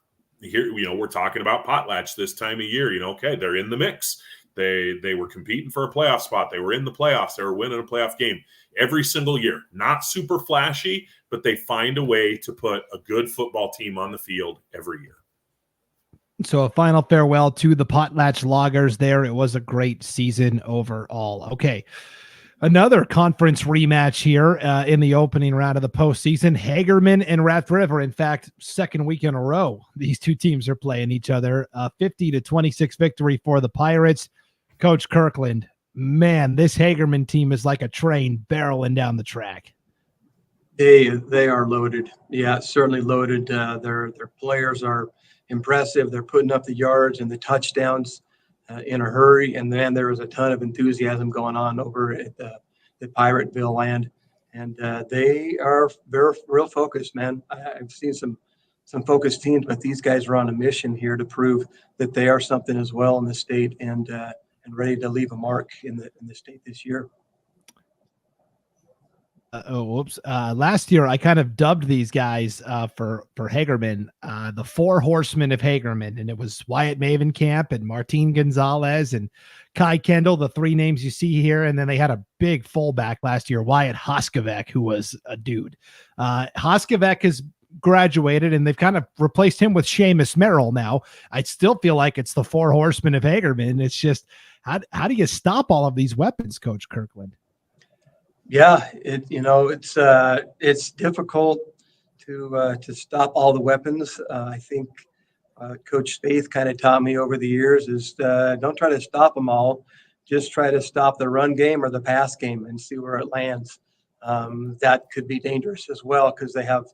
here, we're talking about Potlatch this time of year. Okay, they're in the mix. They were competing for a playoff spot. They were in the playoffs. They were winning a playoff game every single year. Not super flashy, but they find a way to put a good football team on the field every year. So a final farewell to the Potlatch Loggers there. It was a great season overall. Okay. Another conference rematch here in the opening round of the postseason. Hagerman and Raft River. In fact, second week in a row, these two teams are playing each other. 50-26 victory for the Pirates. Coach Kirkland, man, this Hagerman team is like a train barreling down the track. They are loaded. Yeah, certainly loaded. Their players are impressive. They're putting up the yards and the touchdowns in a hurry. And then there was a ton of enthusiasm going on over at the Pirateville land. And they're real focused, man. I've seen some focused teams, but these guys are on a mission here to prove that they are something as well in the state and ready to leave a mark in the state this year. Last year, I kind of dubbed these guys for Hagerman, the Four Horsemen of Hagerman, and it was Wyatt Mavenkamp and Martin Gonzalez and Kai Kendall, the three names you see here, and then they had a big fullback last year, Wyatt Hoskevek, who was a dude. Hoskevek has graduated, and they've kind of replaced him with Seamus Merrill now. I still feel like it's the Four Horsemen of Hagerman. It's just, how do you stop all of these weapons, Coach Kirkland? Yeah, it's difficult to stop all the weapons. I think Coach Faith kind of taught me over the years is don't try to stop them all, just try to stop the run game or the pass game and see where it lands. That could be dangerous as well because they have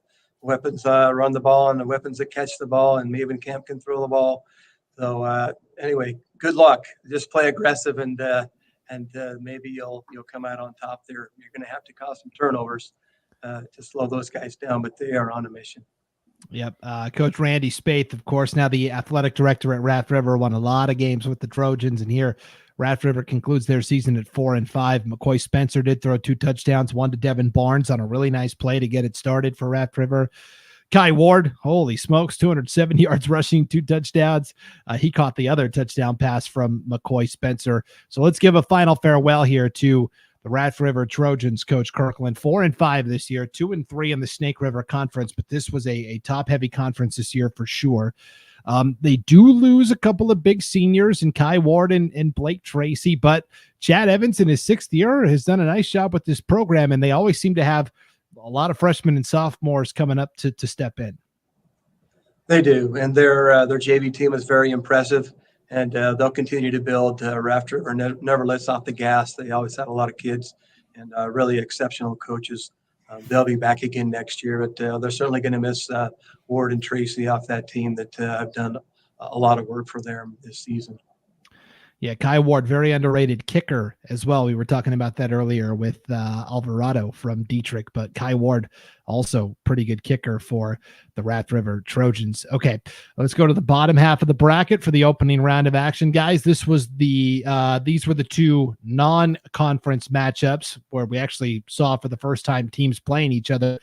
weapons run the ball and the weapons that catch the ball, and Mavenkamp can throw the ball. So anyway, good luck. Just play aggressive and maybe you'll come out on top there. You're going to have to cause some turnovers to slow those guys down, but they are on a mission. Yep. Coach Randy Spaeth, of course, now the athletic director at Raft River, won a lot of games with the Trojans, and here Raft River concludes their season at 4-5. McCoy Spencer did throw 2 touchdowns, one to Devin Barnes on a really nice play to get it started for Raft River. Kai Ward, holy smokes, 207 yards rushing, 2 touchdowns. He caught the other touchdown pass from McCoy Spencer. So let's give a final farewell here to the Raft River Trojans, Coach Kirkland. 4-5 this year, 2-3 in the Snake River Conference, but this was a top-heavy conference this year for sure. They do lose a couple of big seniors in Kai Ward and Blake Tracy, but Chad Evans in his 6th year has done a nice job with this program, and they always seem to have a lot of freshmen and sophomores coming up to step in. They do, and their JV team is very impressive. and they'll continue to build. Raft River never lets off the gas. They always have a lot of kids and really exceptional coaches. They'll be back again next year, but they're certainly going to miss Ward and Tracy off that team that have done a lot of work for them this season. Yeah, Kai Ward, very underrated kicker as well. We were talking about that earlier with Alvarado from Dietrich, but Kai Ward also pretty good kicker for the Raft River Trojans. Okay, let's go to the bottom half of the bracket for the opening round of action, guys. This was these were the two non-conference matchups where we actually saw for the first time teams playing each other.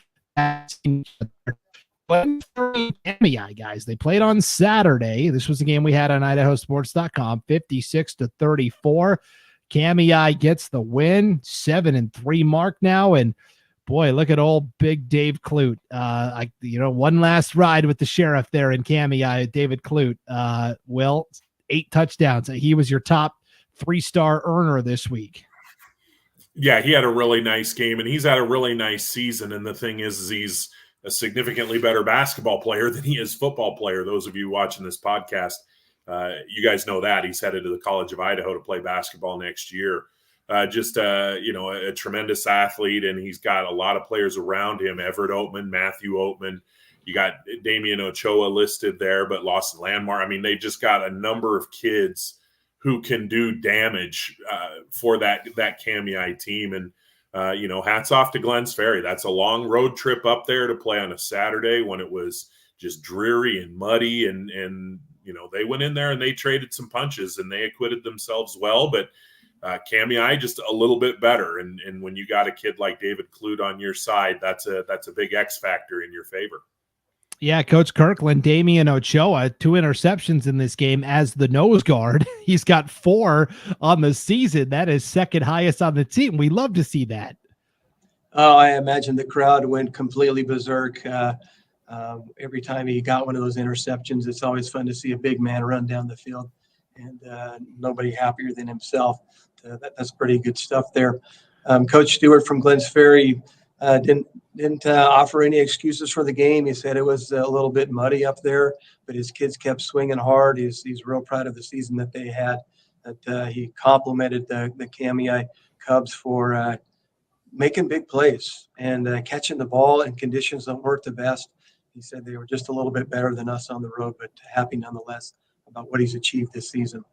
Kamiah, guys, they played on Saturday. This was the game we had on IdahoSports.com, 56-34. Kamiah gets the win, 7-3 mark now, and boy, look at old big Dave Clute. One last ride with the sheriff there in Kamiah, David Clute. 8 touchdowns. He was your top 3-star earner this week. Yeah, he had a really nice game, and he's had a really nice season. And the thing is he's a significantly better basketball player than he is football player. Those of you watching this podcast, you guys know that. He's headed to the College of Idaho to play basketball next year. A tremendous athlete, and he's got a lot of players around him. Everett Oatman, Matthew Oatman. You got Damian Ochoa listed there, but Lawson Landmark. I mean, they just got a number of kids who can do damage for that Kamiah team. And hats off to Glens Ferry. That's a long road trip up there to play on a Saturday when it was just dreary and muddy. And they went in there and they traded some punches and they acquitted themselves well. But Kamiah just a little bit better. And when you got a kid like David Clute on your side, that's a big X factor in your favor. Yeah, Coach Kirkland, Damian Ochoa, 2 interceptions in this game as the nose guard. He's got 4 on the season. That is second highest on the team. We love to see that. Oh, I imagine the crowd went completely berserk. Every time he got one of those interceptions, it's always fun to see a big man run down the field, and nobody happier than himself. That's pretty good stuff there. Coach Stewart from Glens Ferry didn't offer any excuses for the game. He said it was a little bit muddy up there, but his kids kept swinging hard. He's real proud of the season that they had. That he complimented the Kamiah Cubs for making big plays and catching the ball in conditions that weren't the best. He said they were just a little bit better than us on the road, but happy nonetheless about what he's achieved this season.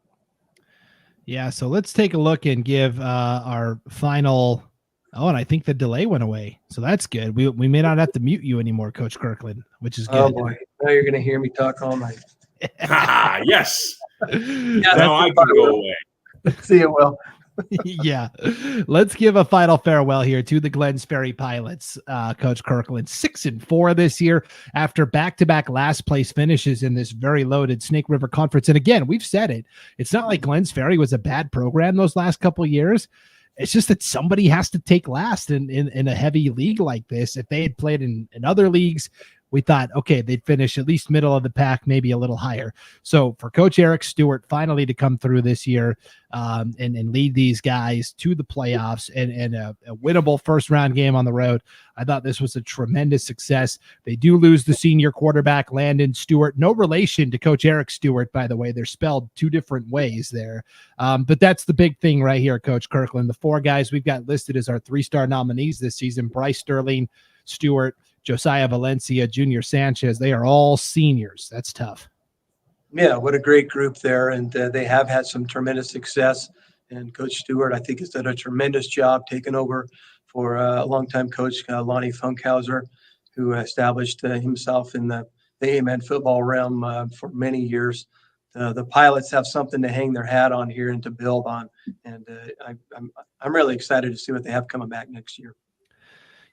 Yeah, so let's take a look and give our final. Oh, and I think the delay went away, so that's good. We may not have to mute you anymore, Coach Kirkland, which is good. Oh boy, now you're going to hear me talk all night. Yes. Yeah, now I can go away. See you, Will. Yeah, let's give a final farewell here to the Glens Ferry Pilots. Coach Kirkland, 6-4 this year after back-to-back last place finishes in this very loaded Snake River Conference. And again, we've said it. It's not like Glens Ferry was a bad program those last couple of years. It's just that somebody has to take last in a heavy league like this. If they had played in other leagues, we thought, okay, they'd finish at least middle of the pack, maybe a little higher. So for Coach Eric Stewart finally to come through this year and lead these guys to the playoffs and a winnable first-round game on the road, I thought this was a tremendous success. They do lose the senior quarterback, Landon Stewart. No relation to Coach Eric Stewart, by the way. They're spelled 2 different ways there. But that's the big thing right here, Coach Kirkland. The 4 guys we've got listed as our 3-star nominees this season, Bryce Sterling, Stewart, Josiah Valencia, Junior Sanchez, they are all seniors. That's tough. Yeah, what a great group there. And they have had some tremendous success. And Coach Stewart, I think, has done a tremendous job taking over for a longtime coach, Lonnie Funkhauser, who established himself in the A-man football realm for many years. The Pilots have something to hang their hat on here and to build on. And I'm really excited to see what they have coming back next year.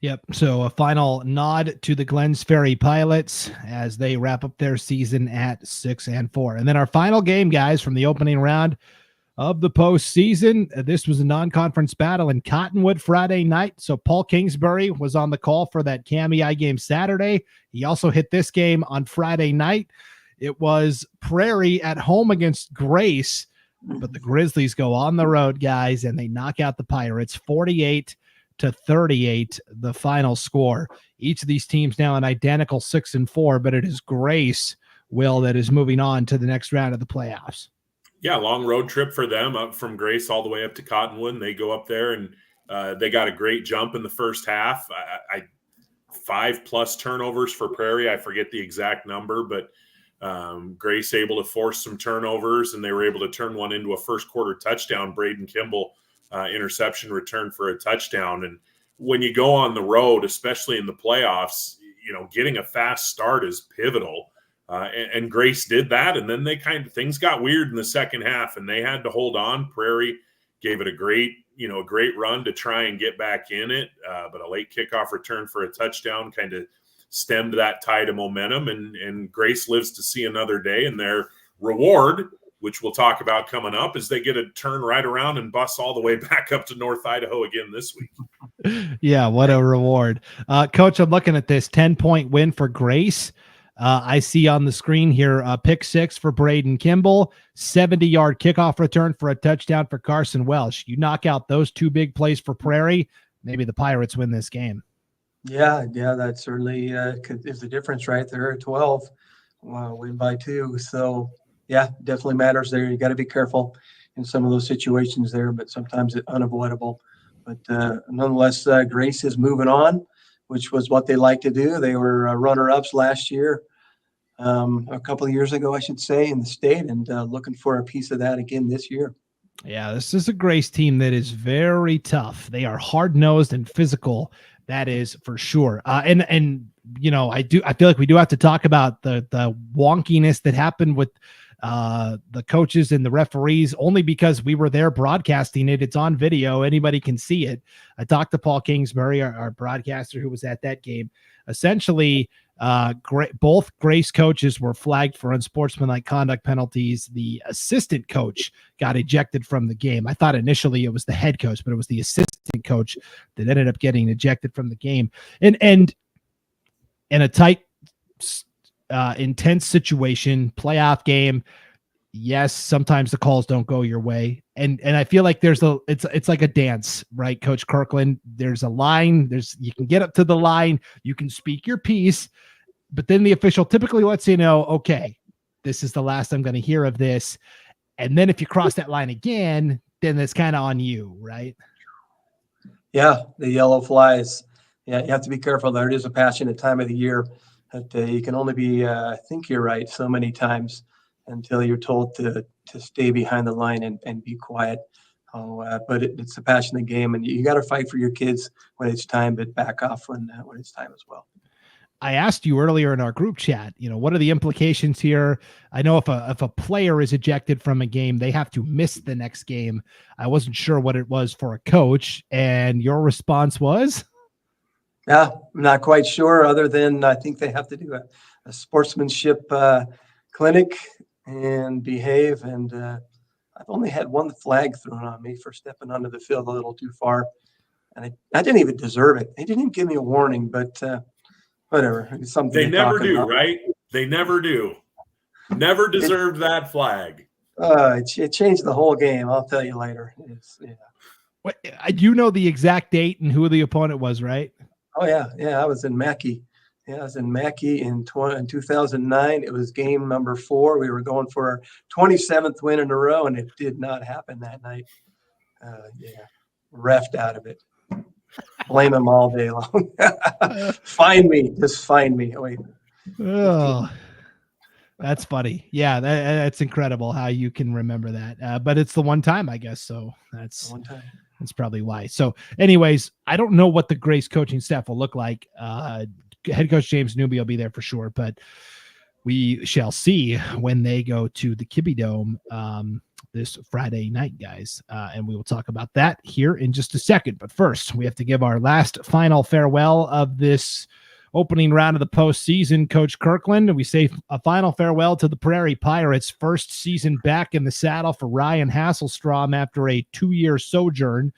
Yep. So a final nod to the Glens Ferry Pilots as they wrap up their season at 6-4. And then our final game, guys, from the opening round of the postseason. This was a non-conference battle in Cottonwood Friday night. So Paul Kingsbury was on the call for that Kamiah game Saturday. He also hit this game on Friday night. It was Prairie at home against Grace, but the Grizzlies go on the road, guys, and they knock out the Pirates 48-38, the final score. Each of these teams now an identical 6-4, but it is Grace, Will, that is moving on to the next round of the playoffs. Yeah, long road trip for them up from Grace all the way up to Cottonwood. And they go up there and they got a great jump in the first half. 5+ turnovers for Prairie. I forget the exact number, but Grace able to force some turnovers, and they were able to turn one into a first quarter touchdown. Braden Kimball interception return for a touchdown. And when you go on the road, especially in the playoffs, getting a fast start is pivotal. And Grace did that. And then things got weird in the second half, and they had to hold on. Prairie gave it a great run to try and get back in it. But a late kickoff return for a touchdown kind of stemmed that tide of momentum, and Grace lives to see another day. And their reward, which we'll talk about coming up, is they get to turn right around and bus all the way back up to North Idaho again this week. Yeah, what a reward. Coach, I'm looking at this 10-point win for Grace. I see on the screen here pick 6 for Braden Kimball, 70-yard kickoff return for a touchdown for Carson Welsh. You knock out those 2 big plays for Prairie, maybe the Pirates win this game. Yeah, that certainly is the difference right there at 12. Win by 2. So, yeah, definitely matters there. You got to be careful in some of those situations there, but sometimes it's unavoidable. But nonetheless, Grace is moving on, which was what they like to do. They were runner-ups last year, a couple of years ago, I should say, in the state, and looking for a piece of that again this year. Yeah, this is a Grace team that is very tough. They are hard-nosed and physical. That is for sure. And I feel like we do have to talk about the wonkiness that happened with the coaches and the referees, only because we were there broadcasting it. It's on video. Anybody can see it. I talked to Paul Kingsbury, our broadcaster who was at that game. Essentially, both Grace coaches were flagged for unsportsmanlike conduct penalties. The assistant coach got ejected from the game. I thought initially it was the head coach, but it was the assistant coach that ended up getting ejected from the game. And in a tight, intense situation, playoff game, yes, sometimes the calls don't go your way, and I feel like it's like a dance, right, Coach Kirkland? There's a line, you can get up to the line, you can speak your piece, but then the official typically lets you know, okay, this is the last I'm going to hear of this, and then if you cross that line again, then it's kind of on you, right? Yeah, the yellow flies. Yeah, you have to be careful there. It is a passionate time of the year. That you can only be, I think you're right, so many times until you're told to stay behind the line and be quiet. But it's a passionate game, and you got to fight for your kids when it's time, but back off when it's time as well. I asked you earlier in our group chat, what are the implications here? I know if a player is ejected from a game, they have to miss the next game. I wasn't sure what it was for a coach, and your response was? Yeah, I'm not quite sure, other than I think they have to do a sportsmanship clinic and behave. And I've only had one flag thrown on me for stepping onto the field a little too far. And I didn't even deserve it. They didn't even give me a warning, but whatever. It's something they never do, about. Right? They never do. Never deserved that flag. It changed the whole game. I'll tell you later. What, you know the exact date and who the opponent was, right? Oh, yeah. I was in Mackey. Yeah, I was in Mackey in 2009. It was game number 4. We were going for our 27th win in a row, and it did not happen that night. Reffed out of it. Blame him all day long. Find me. Just find me. Wait. Oh, that's funny. Yeah, that's incredible how you can remember that. But it's the one time, I guess. So that's one time. That's probably why. So anyways, I don't know what the Grace coaching staff will look like. Head coach James Newby will be there for sure, but we shall see when they go to the Kibbe Dome this Friday night, guys. And we will talk about that here in just a second. But first, we have to give our last final farewell of this opening round of the postseason. Coach Kirkland, we say a final farewell to the Prairie Pirates. First season back in the saddle for Ryan Hasselstrom after a 2-year sojourn.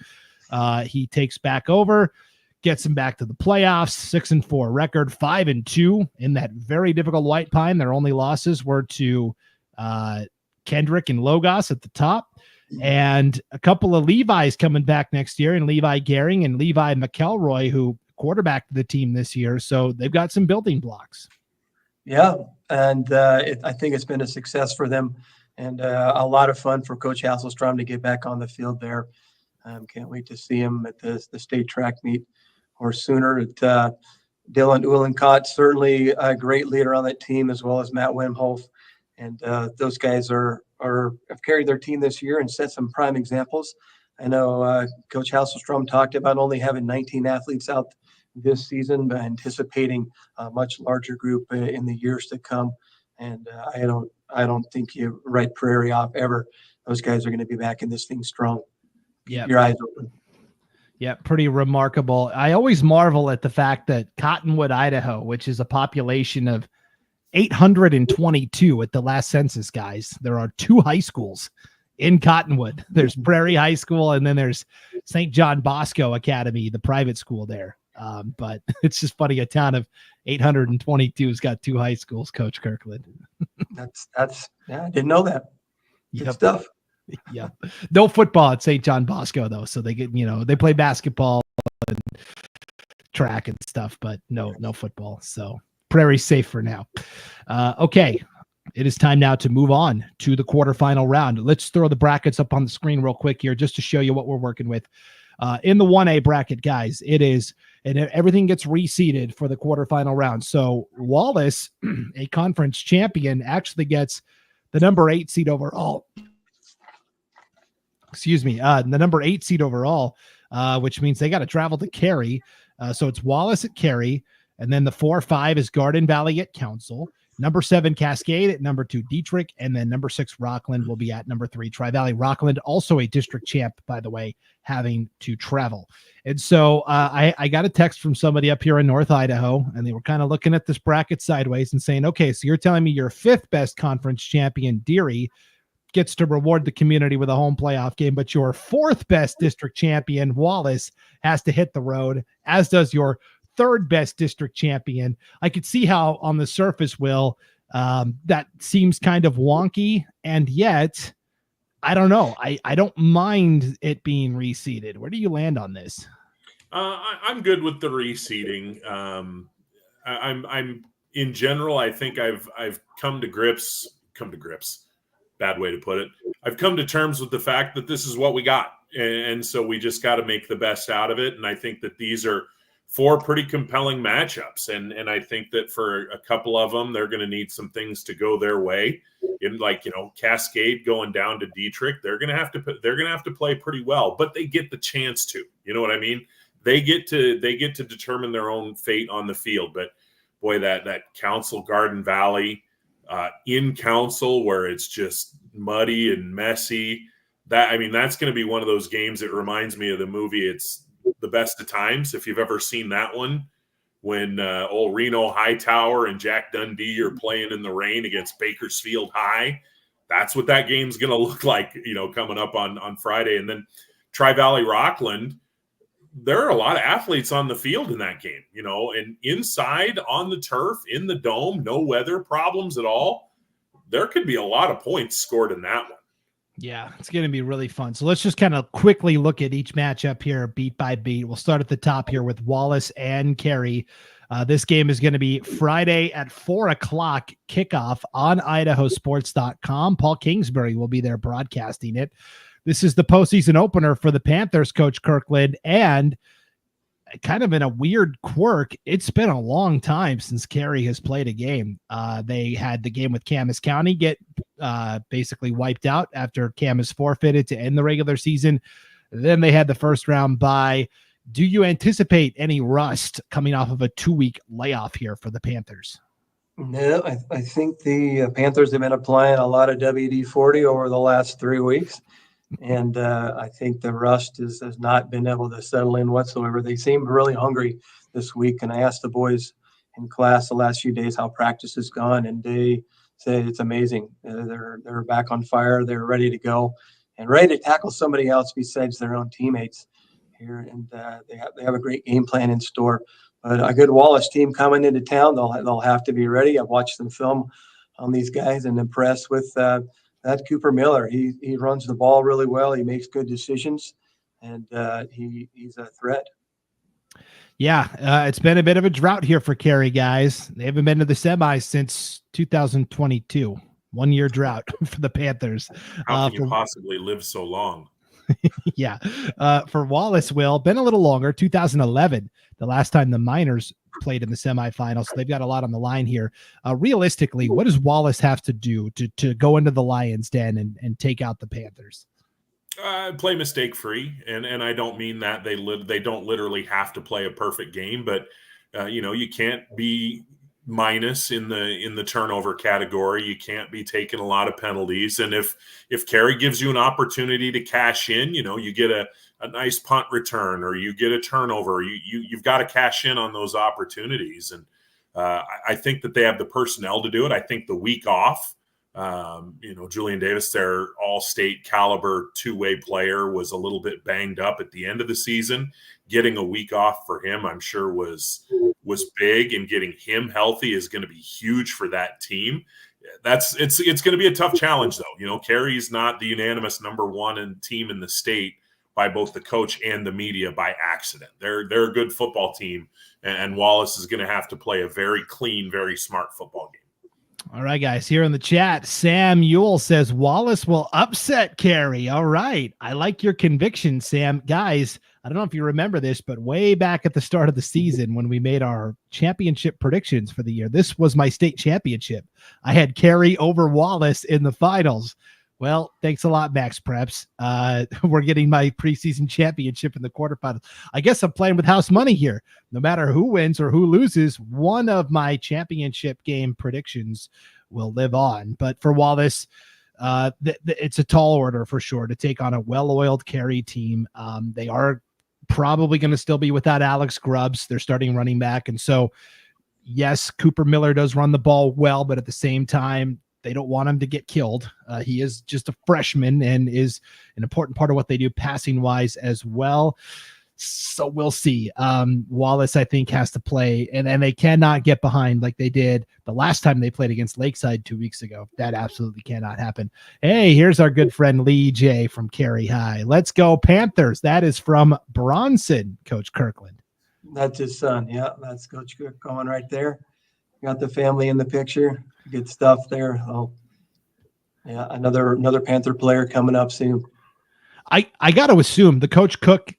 He takes back over, gets him back to the playoffs, 6-4 record, 5-2 in that very difficult White Pine. Their only losses were to Kendrick and Logos at the top, and a couple of Levi's coming back next year, and Levi Gehring and Levi McElroy, who quarterbacked the team this year. So they've got some building blocks. Yeah, and I think it's been a success for them and a lot of fun for Coach Hasselstrom to get back on the field there. Can't wait to see him at the state track meet or sooner. Dylan Uhlenkott, certainly a great leader on that team, as well as Matt Wimhoff. And those guys have carried their team this year and set some prime examples. I know Coach Hasselstrom talked about only having 19 athletes out this season, but anticipating a much larger group in the years to come. And I don't think you write Prairie off ever. Those guys are going to be back in this thing strong. Keep your eyes open. Yeah, pretty remarkable. I always marvel at the fact that Cottonwood, Idaho, which is a population of 822 at the last census, guys, there are 2 high schools in Cottonwood. There's Prairie High School, and then there's St. John Bosco Academy, the private school there. But it's just funny, a town of 822 has got 2 high schools, Coach Kirkland. That's I didn't know that. Good stuff. Yeah. No football at St. John Bosco, though. So they get, they play basketball and track and stuff, but no football. So Prairie's safe for now. Okay. It is time now to move on to the quarterfinal round. Let's throw the brackets up on the screen real quick here just to show you what we're working with. In the 1A bracket, guys, it is, and everything gets reseeded for the quarterfinal round. So Wallace, a conference champion, actually gets the number 8 seed overall. The number 8 seed overall, which means they got to travel to Cary. So it's Wallace at Cary, and then the 4-5 is Garden Valley at Council. Number 7, Cascade at number 2, Dietrich, and then number 6, Rockland will be at number 3, Tri-Valley. Rockland, also a district champ, by the way, having to travel. And so I got a text from somebody up here in North Idaho, and they were kind of looking at this bracket sideways and saying, okay, so you're telling me your 5th best conference champion, Deary, gets to reward the community with a home playoff game, but your 4th best district champion, Wallace, has to hit the road, as does your 3rd best district champion. I could see how on the surface, Will, that seems kind of wonky, and yet I don't know. I don't mind it being reseeded. Where do you land on this? I'm good with the reseeding. I'm in general, I think I've come to grips. Bad way to put it. I've come to terms with the fact that this is what we got. And so we just got to make the best out of it. And I think that these are 4 pretty compelling matchups. And I think that for a couple of them, they're going to need some things to go their way. In Cascade going down to Dietrich, they're going to have to play pretty well, but they get the chance to, you know what I mean? They get to determine their own fate on the field. But boy, that Council Garden Valley, in Council, where it's just muddy and messy, that's going to be one of those games that reminds me of the movie It's the Best of Times, if you've ever seen that one, when old Reno Hightower and Jack Dundee are playing in the rain against Bakersfield High. That's what that game's going to look like, coming up on Friday. And then Tri-Valley Rockland, there are a lot of athletes on the field in that game, and inside on the turf, in the dome, no weather problems at all. There could be a lot of points scored in that one. Yeah, it's going to be really fun. So let's just kind of quickly look at each matchup here, beat by beat. We'll start at the top here with Wallace and Cary. This game is going to be Friday at 4:00 kickoff on IdahoSports.com. Paul Kingsbury will be there broadcasting it. This is the postseason opener for the Panthers, Coach Kirkland, and kind of in a weird quirk, it's been a long time since Cary has played a game. They had the game with Camas County get basically wiped out after Camas forfeited to end the regular season. Then they had the first round bye. Do you anticipate any rust coming off of a 2-week layoff here for the Panthers? No, I think the Panthers have been applying a lot of WD-40 over the last 3 weeks. And I think the rust has not been able to settle in whatsoever. They seem really hungry this week. And I asked the boys in class the last few days how practice has gone, and they say it's amazing. They're back on fire. They're ready to go and ready to tackle somebody else besides their own teammates here. And they have a great game plan in store. But a good Wallace team coming into town, they'll have to be ready. I've watched them film on these guys and impressed with that Cooper Miller. He runs the ball really well. He makes good decisions, and he's a threat. Yeah, it's been a bit of a drought here for Cary, guys. They haven't been to the semis since 2022, 1-year drought for the Panthers. How can you possibly live so long? Yeah. For Wallace, been a little longer, 2011, the last time the Miners played in the semifinals. So they've got a lot on the line here. Realistically, what does Wallace have to do to go into the Lions' den and take out the Panthers? Play mistake free, and I don't mean that they don't literally have to play a perfect game, but you can't be minus in the turnover category. You can't be taking a lot of penalties, and if Carey gives you an opportunity to cash in, you get a nice punt return or you get a turnover, you've got to cash in on those opportunities. And I think that they have the personnel to do it. I think the week off, Julian Davis, their all-state caliber two-way player, was a little bit banged up at the end of the season. Getting a week off for him, I'm sure, was big, and getting him healthy is going to be huge for that team. It's going to be a tough challenge, though. Carey's not the unanimous number one team in the state by both the coach and the media by accident. They're a good football team, and Wallace is going to have to play a very clean, very smart football game. All right, guys, here in the chat, Sam Ewell says Wallace will upset Carey. All right. I like your conviction, Sam. Guys, I don't know if you remember this, but way back at the start of the season when we made our championship predictions for the year, this was my state championship. I had Carey over Wallace in the finals. Well, thanks a lot, Max Preps. We're getting my preseason championship in the quarterfinals. I guess I'm playing with house money here. No matter who wins or who loses, one of my championship game predictions will live on. But for Wallace, it's a tall order for sure to take on a well-oiled Carey team. They are probably going to still be without Alex Grubbs, their starting running back. And so, yes, Cooper Miller does run the ball well, but at the same time, they don't want him to get killed. He is just a freshman and is an important part of what they do passing wise as well. So we'll see. Wallace, I think, has to play, and they cannot get behind like they did the last time they played against Lakeside 2 weeks ago. That absolutely cannot happen. Hey, here's our good friend Lee J from Carey High. Let's go Panthers. That is from Bronson, Coach Kirkland. That's his son. Yeah, that's Coach Kirk going right there. Got the family in the picture. Good stuff there. Oh, yeah, another Panther player coming up soon. I got to assume the Coach Cook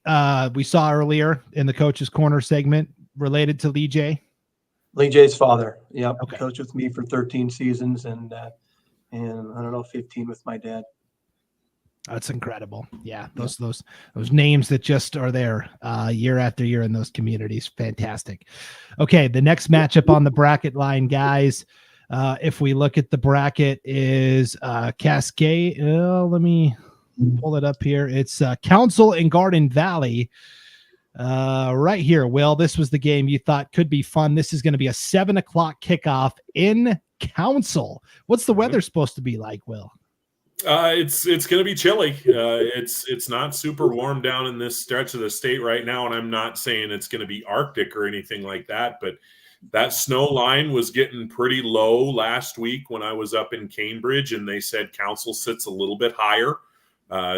we saw earlier in the Coach's Corner segment related to Lee J. Lee J's father. Yep. Okay. Coached with me for 13 seasons and I don't know, 15 with my dad. That's incredible. Yeah, those names that just are there year after year in those communities. Fantastic. Okay, the next matchup on the bracket line, guys. If we look at the bracket, is Cascade. Let me pull it up here. It's Council and Garden Valley. Right here, Will. This was the game you thought could be fun. This is going to be a 7:00 kickoff in Council. What's the weather supposed to be like, Will? It's going to be chilly. It's not super warm down in this stretch of the state right now, and I'm not saying it's going to be Arctic or anything like that, but that snow line was getting pretty low last week when I was up in Cambridge, and they said Council sits a little bit higher.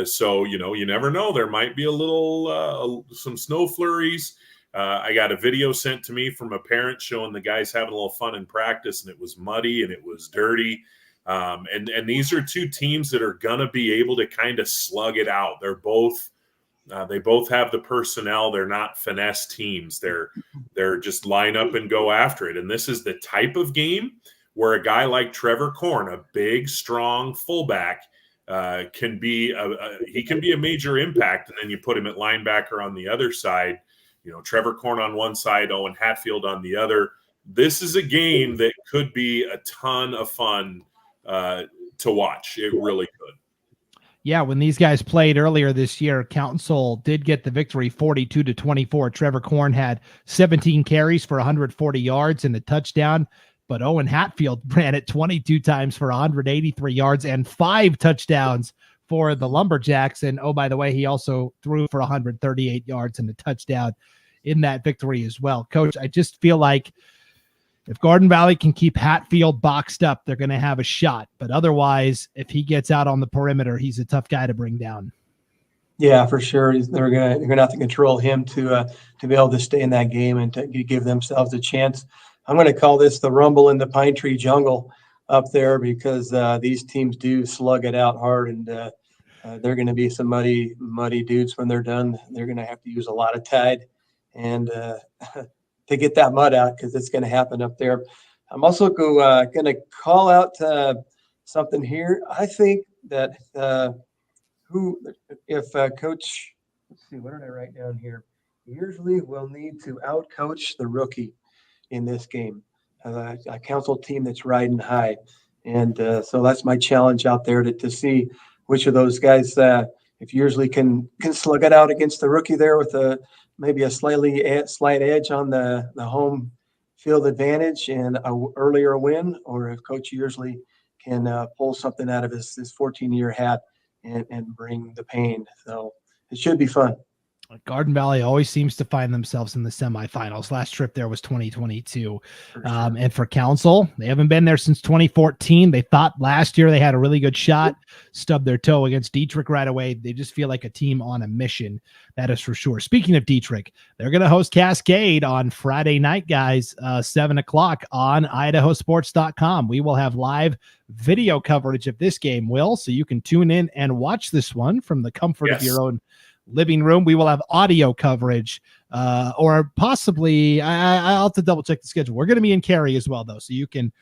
So, you never know. There might be a little some snow flurries. I got a video sent to me from a parent showing the guys having a little fun in practice, and it was muddy and it was dirty. And these are two teams that are going to be able to kind of slug it out. They're both they both have the personnel. They're not finesse teams. They're just line up and go after it. And this is the type of game where a guy like Trevor Korn, a big, strong fullback, can be a major impact. And then you put him at linebacker on the other side. Trevor Korn on one side, Owen Hatfield on the other. This is a game that could be a ton of fun to watch. It really could. Yeah, when these guys played earlier this year, Council did get the victory 42-24. Trevor Korn had 17 carries for 140 yards and a touchdown, but Owen Hatfield ran it 22 times for 183 yards and 5 touchdowns for the Lumberjacks. And, oh, by the way, he also threw for 138 yards and a touchdown in that victory as well. Coach, I just feel like if Garden Valley can keep Hatfield boxed up, they're going to have a shot. But otherwise, if he gets out on the perimeter, he's a tough guy to bring down. Yeah, for sure. They're going to have to control him to be able to stay in that game and to give themselves a chance. I'm going to call this the rumble in the pine tree jungle. up there because these teams do slug it out hard, and they're going to be some muddy dudes when they're done. They're going to have to use a lot of Tide and to get that mud out, because it's going to happen up there. I'm also going to call out something here. I think that if Coach, let's see, what did I write down here? Usually will need to outcoach the rookie in this game. A council team that's riding high. And so that's my challenge out there to see which of those guys, if usually can slug it out against the rookie there with maybe a slight edge on the home field advantage and a earlier win, or if Coach usually can pull something out of his 14-year hat and bring the pain. So it should be fun. Garden Valley always seems to find themselves in the semifinals. Last trip there was 2022. For sure. And for Council, they haven't been there since 2014. They thought last year they had a really good shot, stubbed their toe against Dietrich right away. They just feel like a team on a mission. That is for sure. Speaking of Dietrich, they're going to host Cascade on Friday night, guys, 7 o'clock on IdahoSports.com. We will have live video coverage of this game, Will, so you can tune in and watch this one from the comfort of your own living room. We will have audio coverage, or possibly I'll have to double check the schedule. We're going to be in Cary as well, though, so you can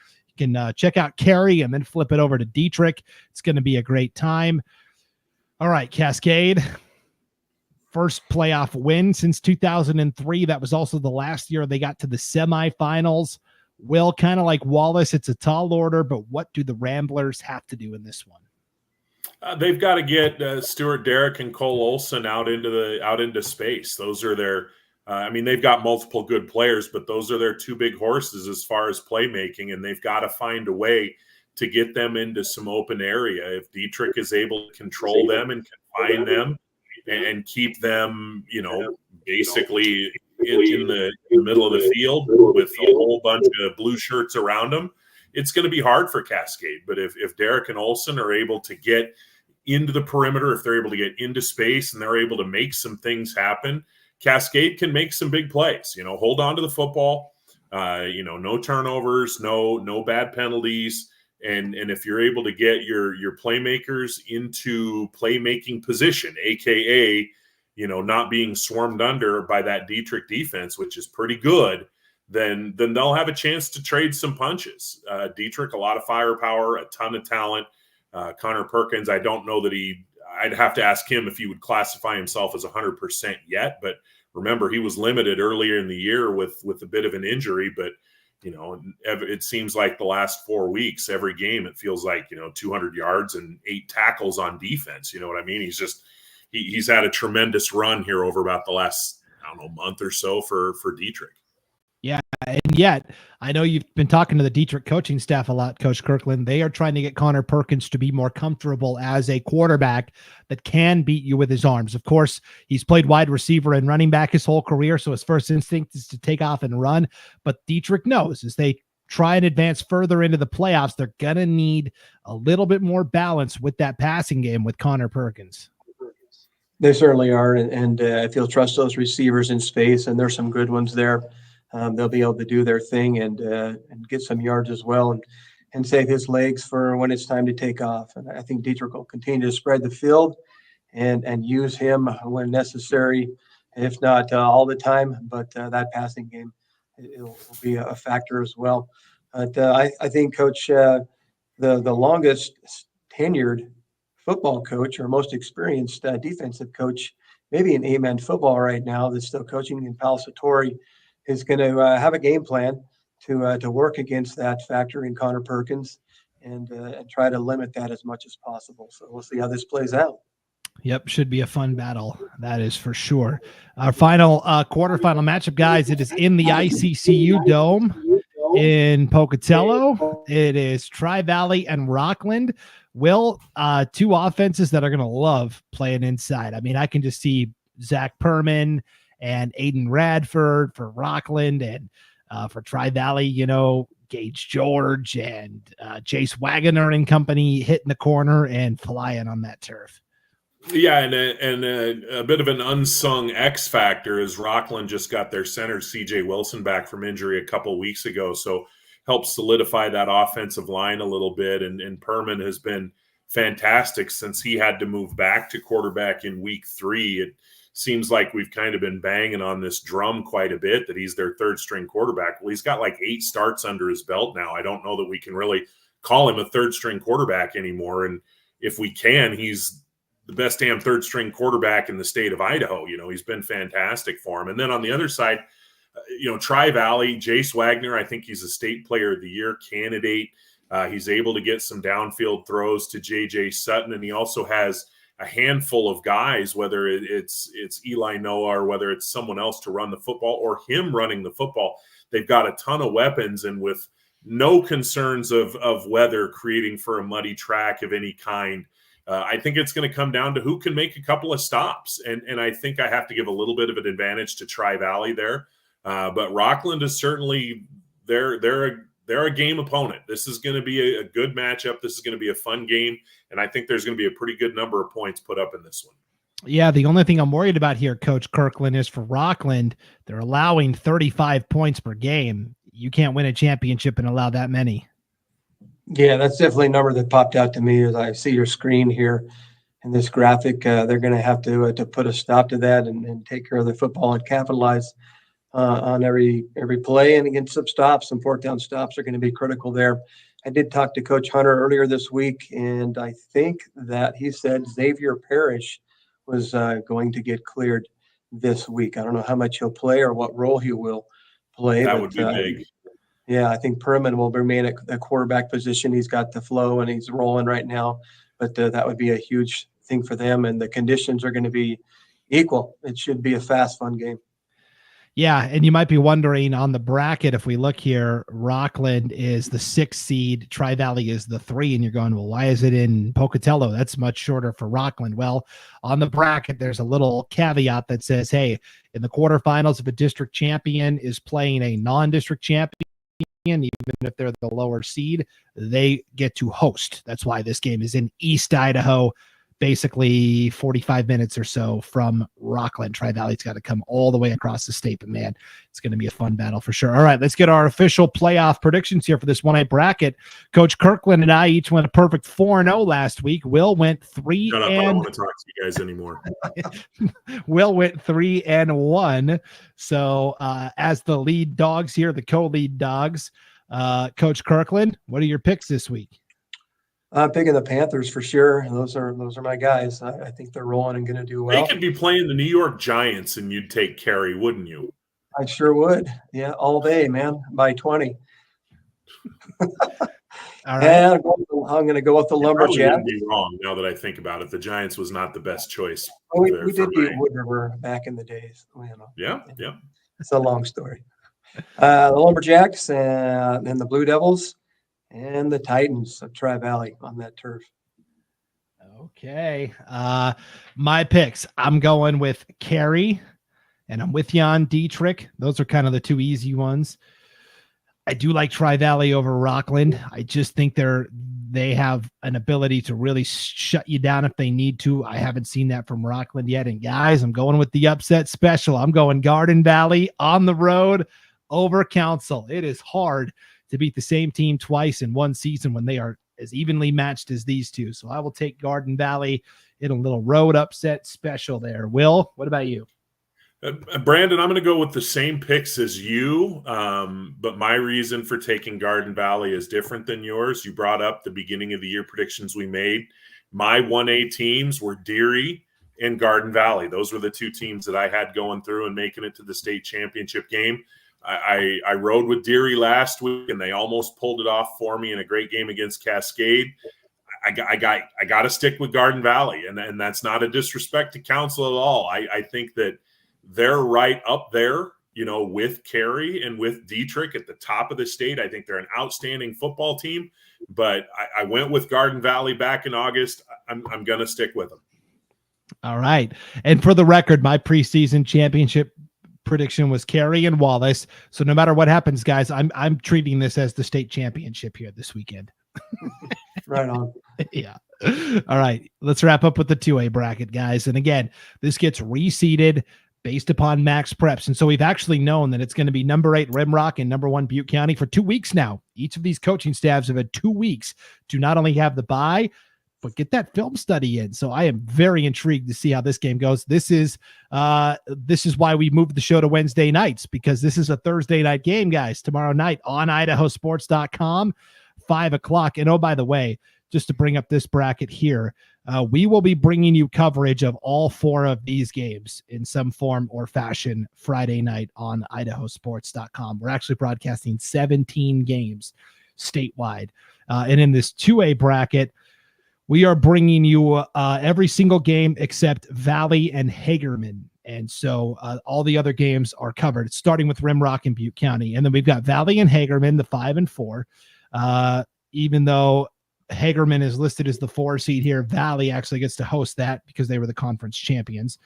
check out Cary and then flip it over to Dietrich. It's going to be a great time. All right, Cascade, first playoff win since 2003. That was also the last year they got to the semifinals. Will, kind of like Wallace, it's a tall order, but what do the Ramblers have to do in this one? They've got to get Stuart Derrick and Cole Olson out into space. Those are their. They've got multiple good players, but those are their two big horses as far as playmaking, and they've got to find a way to get them into some open area. If Dietrich is able to control them and confine them and keep them, basically in the middle of the field with a whole bunch of blue shirts around them, it's going to be hard for Cascade. But if Derrick and Olson are able to get into the perimeter, if they're able to get into space and they're able to make some things happen, Cascade can make some big plays. Hold on to the football, no turnovers, no bad penalties. And if you're able to get your playmakers into playmaking position, AKA, not being swarmed under by that Dietrich defense, which is pretty good, then they'll have a chance to trade some punches. Dietrich, a lot of firepower, a ton of talent. Connor Perkins, I don't know that I'd have to ask him if he would classify himself as 100% yet. But remember, he was limited earlier in the year with a bit of an injury. But, it seems like the last 4 weeks, every game, it feels like, 200 yards and 8 tackles on defense. You know what I mean? He's had a tremendous run here over about the last, month or so for Dietrich. Yeah, and yet I know you've been talking to the Dietrich coaching staff a lot, Coach Kirkland. They are trying to get Connor Perkins to be more comfortable as a quarterback that can beat you with his arms. Of course, he's played wide receiver and running back his whole career, so his first instinct is to take off and run. But Dietrich knows as they try and advance further into the playoffs, they're going to need a little bit more balance with that passing game with Connor Perkins. They certainly are, and if you'll trust those receivers in space, and there's some good ones there, they'll be able to do their thing and get some yards as well, and save his legs for when it's time to take off. And I think Dietrich will continue to spread the field and use him when necessary, if not all the time. But that passing game will be a factor as well. But I think Coach, the longest tenured football coach or most experienced defensive coach, maybe in A-man football right now, that's still coaching in Palo Satori, is going to have a game plan to work against that factor in Connor Perkins and try to limit that as much as possible. So we'll see how this plays out. Yep, should be a fun battle. That is for sure. Our final quarterfinal matchup, guys, it is in the ICCU Dome in Pocatello. It is Tri-Valley and Rockland. Will, two offenses that are going to love playing inside. I mean, I can just see Zach Perman and Aiden Radford for Rockland, and for Tri-Valley, Gage George and Chase Wagoner and company hitting the corner and flying on that turf. Yeah, and a bit of an unsung X factor is Rockland just got their center CJ Wilson back from injury a couple weeks ago. So help solidify that offensive line a little bit. And Perman has been fantastic since he had to move back to quarterback in week 3. It seems like we've kind of been banging on this drum quite a bit that he's their third string quarterback. Well, he's got like 8 starts under his belt now. I don't know that we can really call him a third string quarterback anymore. And if we can, he's the best damn third string quarterback in the state of Idaho. He's been fantastic for him. And then on the other side, Tri-Valley, Jace Wagner, I think he's a state player of the year candidate. He's able to get some downfield throws to JJ Sutton. And he also has a handful of guys, whether it's Eli Noah or whether it's someone else to run the football or him running the football. They've got a ton of weapons, and with no concerns of weather creating for a muddy track of any kind, I think it's going to come down to who can make a couple of stops. And I think I have to give a little bit of an advantage to Tri-Valley there. But Rockland is certainly they're a game opponent. This is going to be a good matchup. This is going to be a fun game. And I think there's going to be a pretty good number of points put up in this one. Yeah, the only thing I'm worried about here, Coach Kirkland, is for Rockland, they're allowing 35 points per game. You can't win a championship and allow that many. Yeah, that's definitely a number that popped out to me as I see your screen here in this graphic. They're going to have to put a stop to that and take care of the football and capitalize on every play, and against some stops, some fourth down stops are going to be critical there. I did talk to Coach Hunter earlier this week, and I think that he said Xavier Parrish was going to get cleared this week. I don't know how much he'll play or what role he will play. That would be big. Yeah, I think Perman will remain at the quarterback position. He's got the flow and he's rolling right now, but that would be a huge thing for them, and the conditions are going to be equal. It should be a fast, fun game. Yeah, and you might be wondering on the bracket, if we look here, Rockland is the 6th seed, Tri-Valley is the 3, and you're going, well, why is it in Pocatello? That's much shorter for Rockland. Well, on the bracket, there's a little caveat that says, hey, in the quarterfinals, if a district champion is playing a non-district champion, even if they're the lower seed, they get to host. That's why this game is in East Idaho, basically 45 minutes or so from Rockland. Tri-Valley's got to come all the way across the state, but man, it's going to be a fun battle for sure. All right, let's get our official playoff predictions here for this 1A bracket. Coach Kirkland and I each went a perfect 4-0 last week. Will went 3 Shut up, I don't want to talk to you guys anymore. Will went 3-1. So as the lead dogs here, the co-lead dogs, Coach Kirkland, what are your picks this week? I'm picking the Panthers for sure. Those are my guys. I think they're rolling and going to do well. They could be playing the New York Giants, and you'd take Carey, wouldn't you? I sure would. Yeah, all day, man. By 20. All right. Yeah, I'm going to go with the Lumberjacks. Be wrong now that I think about it. The Giants was not the best choice. We did beat Wood River back in the days. Yeah. It's a long story. The Lumberjacks and the Blue Devils. And the Titans of Tri-Valley on that turf. Okay. My picks. I'm going with Carey, and I'm with you on Dietrich. Those are kind of the 2 easy ones. I do like Tri-Valley over Rockland. I just think they have an ability to really shut you down if they need to. I haven't seen that from Rockland yet. And guys, I'm going with the upset special. I'm going Garden Valley on the road over Council. It is hard to beat the same team twice in one season when they are as evenly matched as these two. So I will take Garden Valley in a little road upset special there. Will, what about you? Brandon, I'm going to go with the same picks as you, but my reason for taking Garden Valley is different than yours. You brought up the beginning of the year predictions we made. My 1A teams were Deary and Garden Valley. Those were the 2 teams that I had going through and making it to the state championship game. I rode with Deary last week, and they almost pulled it off for me in a great game against Cascade. I got to stick with Garden Valley, and that's not a disrespect to Council at all. I think that they're right up there, with Carey and with Dietrich at the top of the state. I think they're an outstanding football team, but I went with Garden Valley back in August. I'm going to stick with them. All right. And for the record, my preseason championship prediction was Carey and Wallace. So no matter what happens, guys, I'm treating this as the state championship here this weekend. Right on. Yeah. All right. Let's wrap up with the 2A bracket, guys. And again, this gets reseeded based upon max preps. And so we've actually known that it's going to be number 8 Rimrock and number 1 Butte County for 2 weeks now. Each of these coaching staffs have had 2 weeks to not only have the bye, but get that film study in. So I am very intrigued to see how this game goes. This is why we moved the show to Wednesday nights, because this is a Thursday night game, guys, tomorrow night on IdahoSports.com, 5:00. And oh, by the way, just to bring up this bracket here, we will be bringing you coverage of all 4 of these games in some form or fashion Friday night on IdahoSports.com. We're actually broadcasting 17 games statewide. And in this 2A bracket, we are bringing you every single game except Valley and Hagerman. And so all the other games are covered, starting with Rimrock and Butte County. And then we've got Valley and Hagerman, the 5 and 4. Even though Hagerman is listed as the 4 seed here, Valley actually gets to host that because they were the conference champions.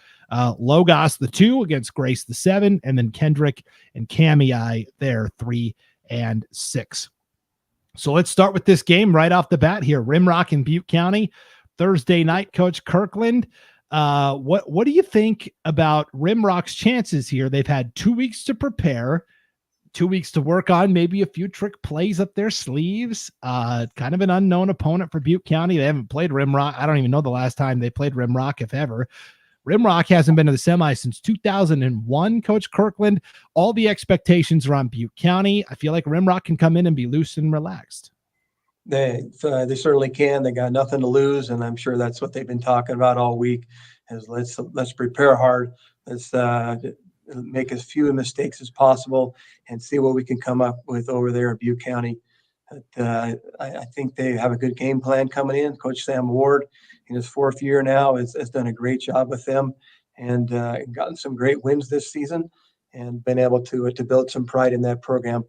Logos, the 2, against Grace, the 7, and then Kendrick and Kamiah, they're 3 and 6. So let's start with this game right off the bat here. Rimrock and Butte County, Thursday night. Coach Kirkland, what do you think about Rimrock's chances here? They've had 2 weeks to prepare, 2 weeks to work on maybe a few trick plays up their sleeves. Kind of an unknown opponent for Butte County. They haven't played Rimrock. I don't even know the last time they played Rimrock, if ever. Rimrock hasn't been to the semi since 2001, Coach Kirkland. All the expectations are on Butte County. I feel like Rimrock can come in and be loose and relaxed. They certainly can. They got nothing to lose, and I'm sure that's what they've been talking about all week. Is let's prepare hard. Let's make as few mistakes as possible and see what we can come up with over there in Butte County. But, I think they have a good game plan coming in. Coach Sam Ward, in his 4th year now, has done a great job with them and gotten some great wins this season and been able to build some pride in that program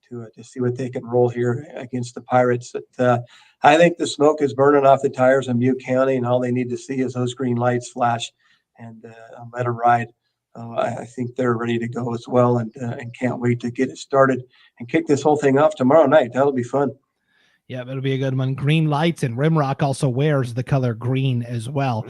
to see what they can roll here against the Pirates. But, I think the smoke is burning off the tires in Butte County, and all they need to see is those green lights flash and let them ride. I think they're ready to go as well, and can't wait to get it started and kick this whole thing off tomorrow night. That'll be fun. Yeah, it'll be a good one. Green lights, and Rimrock also wears the color green as well.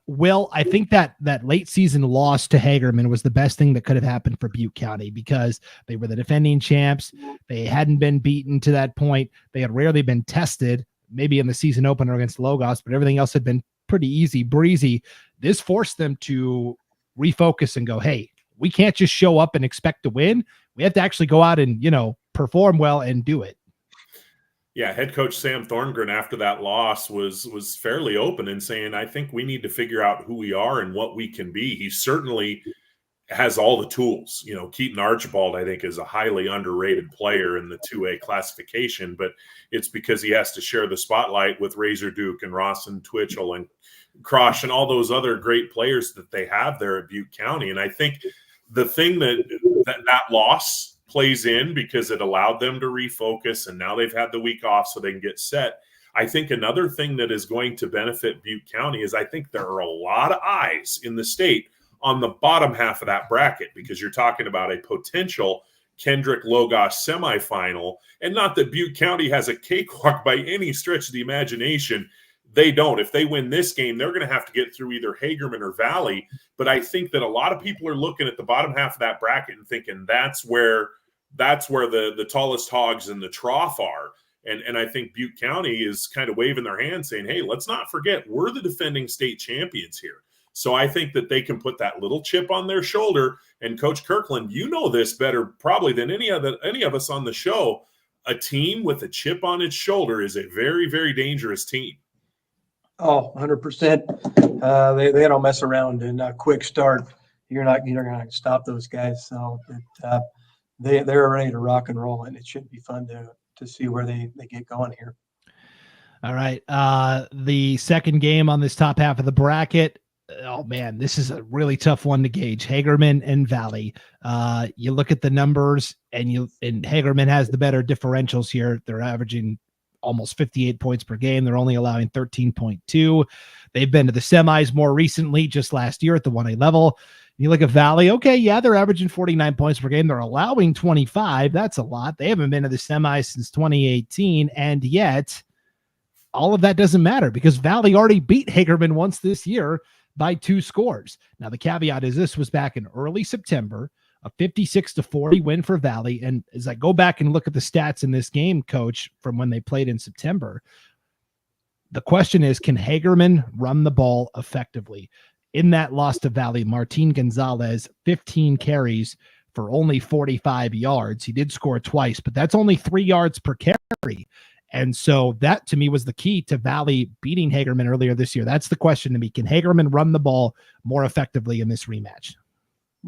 Will, I think that late season loss to Hagerman was the best thing that could have happened for Butte County because they were the defending champs. They hadn't been beaten to that point. They had rarely been tested, maybe in the season opener against Logos, but everything else had been pretty easy breezy. This forced them to refocus and go, hey, we can't just show up and expect to win. We have to actually go out and, perform well and do it. Yeah, head coach Sam Thorngren after that loss was fairly open in saying, I think we need to figure out who we are and what we can be. He certainly has all the tools. Keaton Archibald, I think, is a highly underrated player in the 2A classification, but it's because he has to share the spotlight with Razor Duke and Rawson Twitchell and Crosh and all those other great players that they have there at Butte County. And I think the thing that loss plays in because it allowed them to refocus, and now they've had the week off so they can get set. I think another thing that is going to benefit Butte County is I think there are a lot of eyes in the state on the bottom half of that bracket because you're talking about a potential Kendrick Logos semifinal, and not that Butte County has a cakewalk by any stretch of the imagination. They don't. If they win this game, they're going to have to get through either Hagerman or Valley. But I think that a lot of people are looking at the bottom half of that bracket and thinking that's where the tallest hogs in the trough are. And I think Butte County is kind of waving their hand saying, hey, let's not forget we're the defending state champions here. So I think that they can put that little chip on their shoulder. And Coach Kirkland, you know this better probably than any of us on the show. A team with a chip on its shoulder is a very, very dangerous team. Oh, 100%. They don't mess around, and a quick start, you're not going to stop those guys. So they're ready to rock and roll, and it should be fun to see where they get going here. All right. The second game on this top half of the bracket. Oh man, this is a really tough one to gauge. Hagerman and Valley. You look at the numbers, and Hagerman has the better differentials here. They're averaging almost 58 points per game. They're only allowing 13.2. They've been to the semis more recently, just last year at the 1A level. You look at Valley, okay, yeah, they're averaging 49 points per game. They're allowing 25. That's a lot. They haven't been to the semis since 2018, and yet all of that doesn't matter because Valley already beat Hagerman once this year. by 2 scores. Now, the caveat is this was back in early September, a 56-40 win for Valley. And as I go back and look at the stats in this game, Coach, from when they played in September, the question is, can Hagerman run the ball effectively? In that loss to Valley, Martin Gonzalez, 15 carries for only 45 yards. He did score twice, but that's only 3 yards per carry. And so that, to me, was the key to Valley beating Hagerman earlier this year. That's the question to me. Can Hagerman run the ball more effectively in this rematch?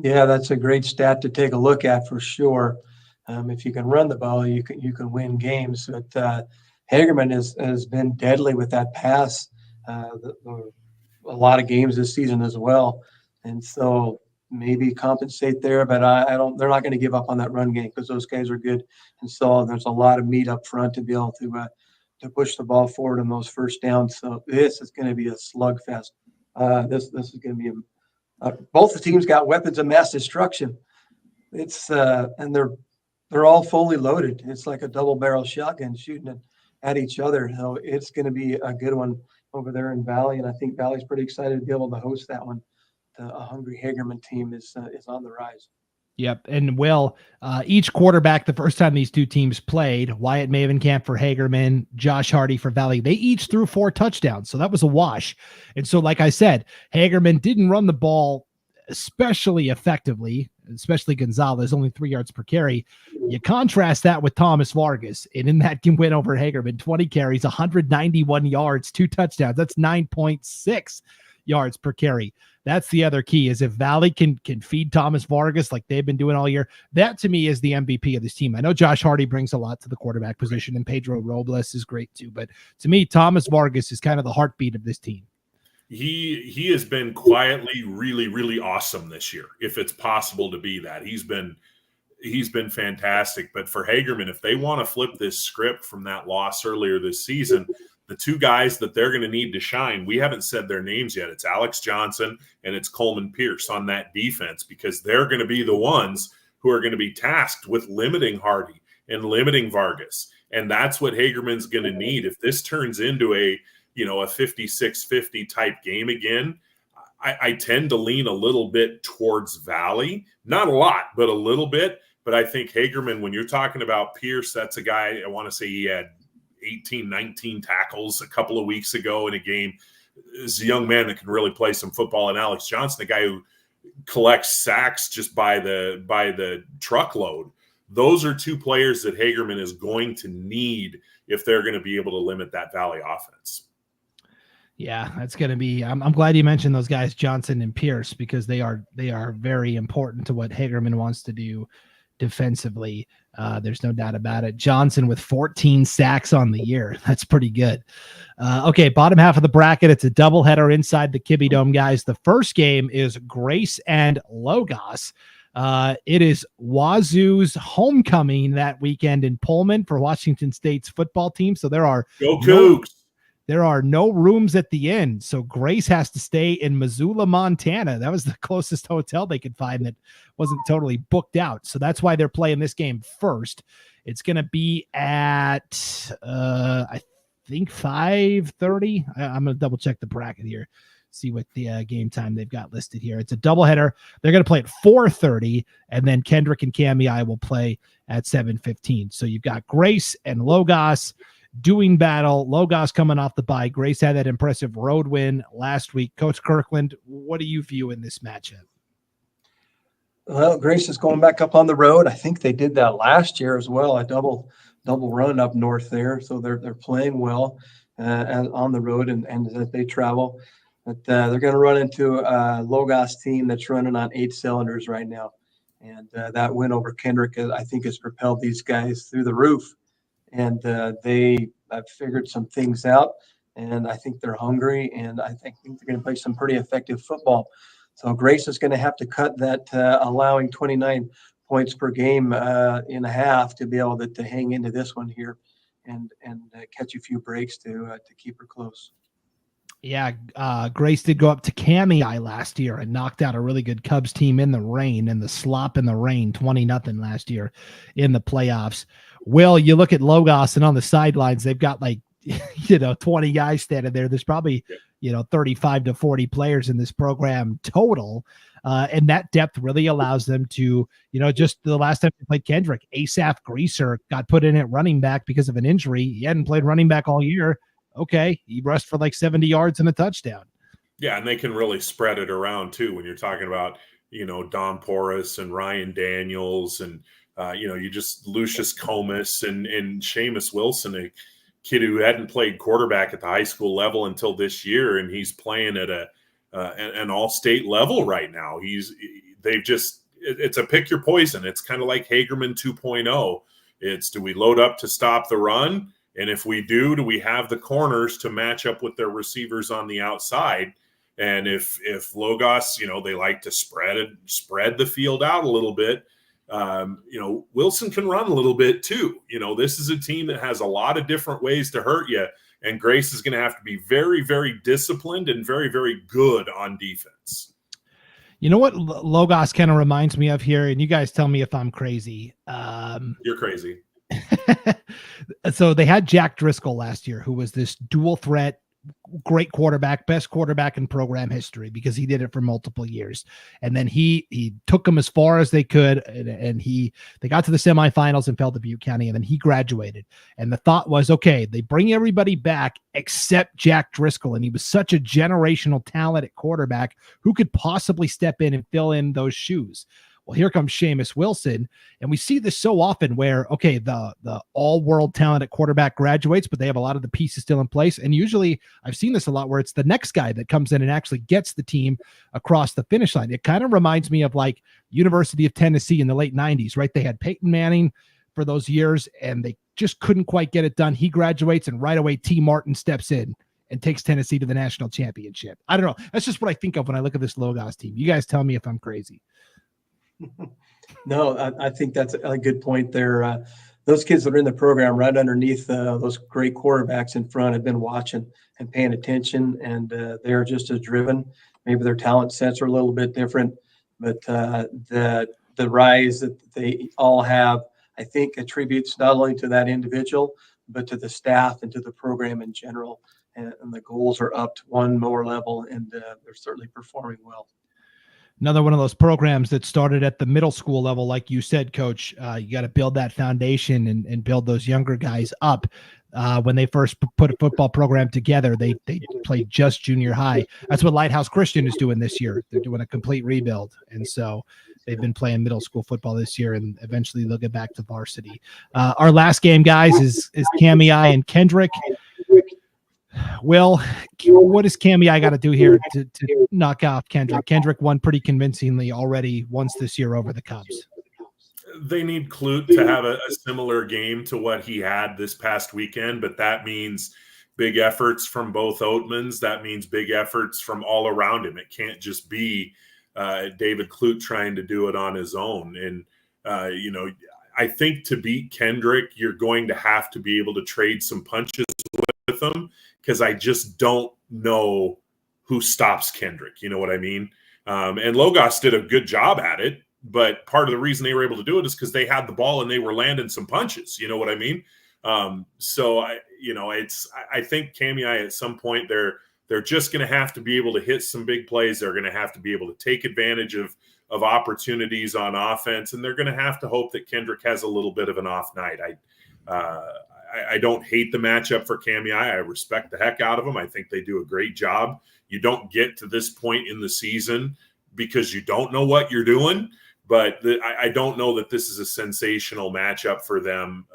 Yeah, that's a great stat to take a look at for sure. If you can run the ball, you can win games. But Hagerman has been deadly with that pass a lot of games this season as well. And so maybe compensate there, but they're not going to give up on that run game because those guys are good. And so there's a lot of meat up front to be able to push the ball forward on those first downs. So this is going to be a slugfest. This is going to be both the teams got weapons of mass destruction. It's and they're all fully loaded. It's like a double barrel shotgun shooting it at each other. So it's going to be a good one over there in Valley, and I think Valley's pretty excited to be able to host that one. A hungry Hagerman team is on the rise. Yep. And each quarterback, the first time these two teams played, Wyatt Mavenkamp for Hagerman, Josh Hardy for Valley, they each threw 4 touchdowns. So that was a wash. And so, like I said, Hagerman didn't run the ball especially effectively, especially Gonzalez, only 3 yards per carry. You contrast that with Thomas Vargas, and in that win over Hagerman, 20 carries, 191 yards, 2 touchdowns. That's 9.6 yards per carry. That's the other key, is if Valley can feed Thomas Vargas like they've been doing all year, that to me is the MVP of this team. I know Josh Hardy brings a lot to the quarterback position, and Pedro Robles is great too, but to me, Thomas Vargas is kind of the heartbeat of this team. He has been quietly really, really awesome this year, if it's possible to be that. He's been fantastic. But for Hagerman, if they want to flip this script from that loss earlier this season, the 2 guys that they're going to need to shine, we haven't said their names yet. It's Alex Johnson and it's Coleman Pierce on that defense, because they're going to be the ones who are going to be tasked with limiting Hardy and limiting Vargas. And that's what Hagerman's going to need. If this turns into a 56-50 type game again, I tend to lean a little bit towards Valley. Not a lot, but a little bit. But I think Hagerman, when you're talking about Pierce, that's a guy, I want to say he had 18, 19 tackles a couple of weeks ago in a game. Is a young man that can really play some football. And Alex Johnson, the guy who collects sacks just by the truckload. Those are 2 players that Hagerman is going to need if they're going to be able to limit that Valley offense. Yeah, that's going to be, I'm glad you mentioned those guys, Johnson and Pierce, because they are very important to what Hagerman wants to do defensively. There's no doubt about it. Johnson with 14 sacks on the year. That's pretty good. Okay, bottom half of the bracket. It's a doubleheader inside the Kibbe Dome, guys. The first game is Grace and Logos. It is Wazoo's homecoming that weekend in Pullman for Washington State's football team. So there are no rooms at the inn. So Grace has to stay in Missoula, Montana. That was the closest hotel they could find that wasn't totally booked out. So that's why they're playing this game first. It's going to be at, I think 5:30. I'm going to double check the bracket here, see what the game time they've got listed here. It's a doubleheader. They're going to play at 4:30, and then Kendrick and Kamiah will play at 7:15. So you've got Grace and Logos doing battle. Logos coming off the bye. Grace had that impressive road win last week. Coach Kirkland, what do you view in this matchup? Well, Grace is going back up on the road. I think they did that last year as well, a double run up north there. So they're playing well on the road and as they travel. But they're going to run into a Logos team that's running on 8 cylinders right now. And that win over Kendrick, I think, has propelled these guys through the roof. And they have figured some things out. And I think they're hungry. And I think they're going to play some pretty effective football. So Grace is going to have to cut that allowing 29 points per game in a half to be able to hang into this one here and catch a few breaks to keep her close. Yeah, Grace did go up to Kamiah last year and knocked out a really good Cubs team in the rain, and the slop in the rain, 20-0 last year in the playoffs. Will, you look at Logos, and on the sidelines, they've got like 20 guys standing there. There's probably, 35 to 40 players in this program total. And that depth really allows them to, just the last time they played Kendrick, Asaph Greaser got put in at running back because of an injury. He hadn't played running back all year. Okay. He rushed for like 70 yards and a touchdown. Yeah. And they can really spread it around too. When you're talking about, Don Porras and Ryan Daniels and, you just Lucius Comas and Seamus Wilson, a kid who hadn't played quarterback at the high school level until this year. And he's playing at an all-state level right now. It's a pick your poison. It's kind of like Hagerman 2.0. It's, do we load up to stop the run? And if we do we have the corners to match up with their receivers on the outside? And if Logos, they like to spread the field out a little bit, Wilson can run a little bit too. This is a team that has a lot of different ways to hurt you. And Grace is going to have to be very, very disciplined and very, very good on defense. You know what Logos kind of reminds me of here, and you guys tell me if I'm crazy. You're crazy. So they had Jack Driscoll last year, who was this dual threat, great quarterback, best quarterback in program history because he did it for multiple years. And then he took them as far as they could. And they got to the semifinals and fell to Butte County. And then he graduated. And the thought was, okay, they bring everybody back except Jack Driscoll. And he was such a generational talent at quarterback. Who could possibly step in and fill in those shoes? Well, here comes Seamus Wilson, and we see this so often where, okay, the all-world talent at quarterback graduates, but they have a lot of the pieces still in place. And usually I've seen this a lot where it's the next guy that comes in and actually gets the team across the finish line. It kind of reminds me of like University of Tennessee in the late 90s, right? They had Peyton Manning for those years, and they just couldn't quite get it done. He graduates, and right away T. Martin steps in and takes Tennessee to the national championship. I don't know. That's just what I think of when I look at this Logos team. You guys tell me if I'm crazy. No, I think that's a good point there. Those kids that are in the program right underneath those great quarterbacks in front have been watching and paying attention, and they're just as driven. Maybe their talent sets are a little bit different, but the rise that they all have, I think, attributes not only to that individual, but to the staff and to the program in general. And the goals are up to one more level, and they're certainly performing well. Another one of those programs that started at the middle school level, like you said, Coach. You got to build that foundation and build those younger guys up. When they first put a football program together, they played just junior high. That's what Lighthouse Christian is doing this year. They're doing a complete rebuild. And so they've been playing middle school football this year, and eventually they'll get back to varsity. Our last game, guys, is Kamiah and Kendrick. Will, what does Kamiah got to do here to knock off Kendrick? Kendrick won pretty convincingly already once this year over the Cubs. They need Clute to have a similar game to what he had this past weekend, but that means big efforts from both Oatmans. That means big efforts from all around him. It can't just be David Clute trying to do it on his own. And, I think to beat Kendrick, you're going to have to be able to trade some punches with them, because I just don't know who stops Kendrick. You know what I mean? And Logos did a good job at it, but part of the reason they were able to do it is because they had the ball and they were landing some punches. You know what I mean? So I think Kamiah at some point they're just going to have to be able to hit some big plays. They're going to have to be able to take advantage of opportunities on offense, and they're going to have to hope that Kendrick has a little bit of an off night. I don't hate the matchup for Kamiah. I respect the heck out of them. I think they do a great job. You don't get to this point in the season because you don't know what you're doing, but I don't know that this is a sensational matchup for them,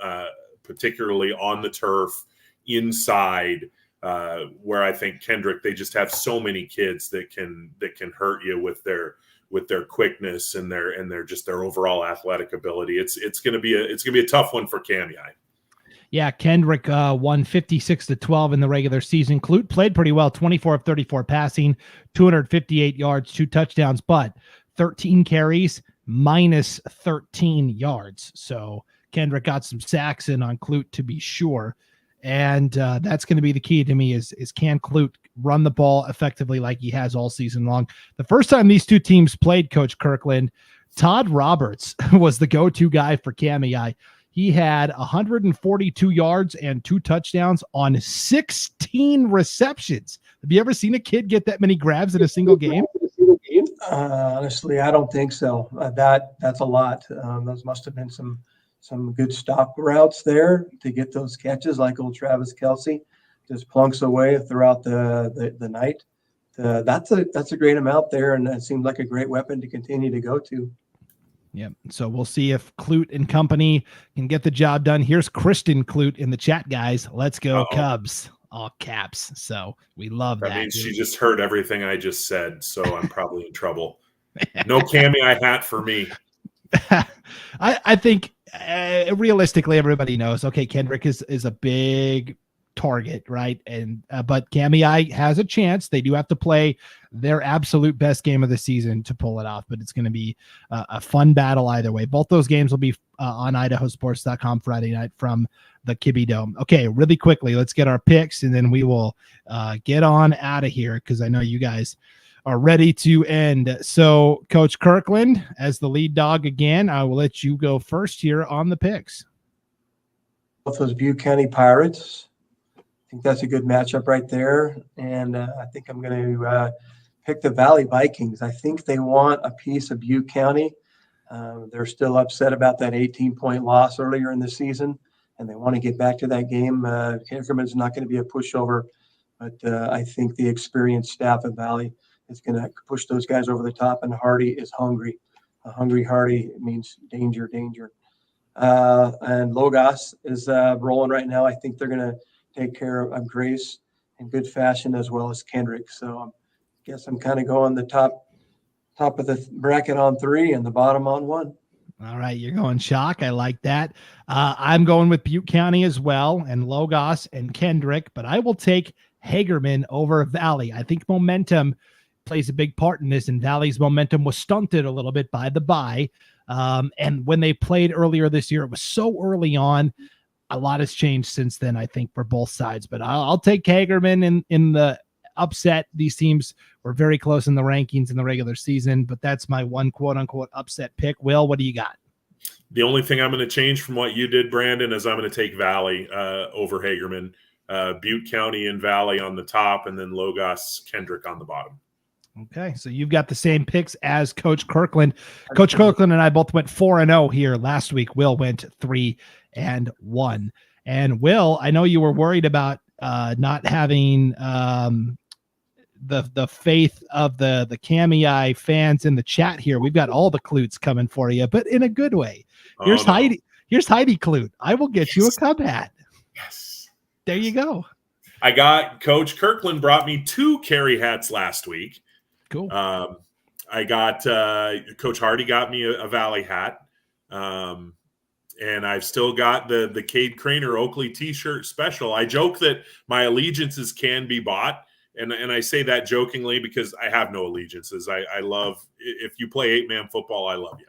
particularly on the turf inside, where I think Kendrick, they just have so many kids that can hurt you with their quickness and their overall athletic ability. It's going to be a tough one for Kamiah. Yeah, Kendrick won 56-12 in the regular season. Clute played pretty well, 24 of 34 passing, 258 yards, 2 touchdowns, but 13 carries, minus 13 yards. So Kendrick got some sacks in on Clute to be sure. And that's going to be the key to me is can Clute run the ball effectively like he has all season long. The first time these two teams played, Coach Kirkland, Todd Roberts was the go-to guy for Kamiah. He had 142 yards and 2 touchdowns on 16 receptions. Have you ever seen a kid get that many grabs in a single game? Honestly, I don't think so. That's a lot. Those must have been some good stop routes there to get those catches, like old Travis Kelce just plunks away throughout the night. That's a great amount there, and it seems like a great weapon to continue to go to. Yep. So we'll see if Clute and company can get the job done. Here's Kristen Clute in the chat, guys. Let's go Cubs. All caps. So we love that. That means she just heard everything I just said, so I'm probably in trouble. No Kamiah hat for me. I think realistically, everybody knows, okay, Kendrick is a big target, right? And but Kamiah has a chance. They do have to play their absolute best game of the season to pull it off, but it's going to be a fun battle either way. Both those games will be on IdahoSports.com Friday night from the Kibbe Dome. Okay, really quickly, let's get our picks, and then we will get on out of here because I know you guys are ready to end. So, Coach Kirkland, as the lead dog again, I will let you go first here on the picks. Both those Butte County Pirates. I think that's a good matchup right there. And I think I'm going to pick the Valley Vikings. I think they want a piece of Butte County. They're still upset about that 18-point loss earlier in the season, and they want to get back to that game. Hagerman's not going to be a pushover, but I think the experienced staff of Valley is going to push those guys over the top, and Hardy is hungry. A hungry Hardy means danger, danger. And Logos is rolling right now. I think they're going to take care of Grace in good fashion as well as Kendrick. So I guess I'm kind of going the top of the bracket on 3 and the bottom on 1. All right, you're going shock. I like that. I'm going with Butte County as well, and Logos and Kendrick, but I will take Hagerman over Valley. I think momentum plays a big part in this, and Valley's momentum was stunted a little bit by the bye. And when they played earlier this year, it was so early on. A lot has changed since then, I think, for both sides. But I'll take Hagerman in the upset. These teams were very close in the rankings in the regular season, but that's my one quote-unquote upset pick. Will, what do you got? The only thing I'm going to change from what you did, Brandon, is I'm going to take Valley over Hagerman. Butte County and Valley on the top, and then Logos, Kendrick on the bottom. Okay, so you've got the same picks as Coach Kirkland. Coach Kirkland and I both went 4-0 here last week. Will went 3-1. And Will, I know you were worried about not having the faith of the Kamiah fans in the chat here. We've got all the Clutes coming for you, but in a good way. Here's Heidi. Here's Heidi Clute. I will get you a Cub hat. Yes. There you go. I got Coach Kirkland brought me 2 Carey hats last week. Cool. I got Coach Hardy got me a Valley hat. And I've still got the Cade Craner Oakley t-shirt special. I joke that my allegiances can be bought. And I say that jokingly because I have no allegiances. I love, if you play 8-man football, I love you.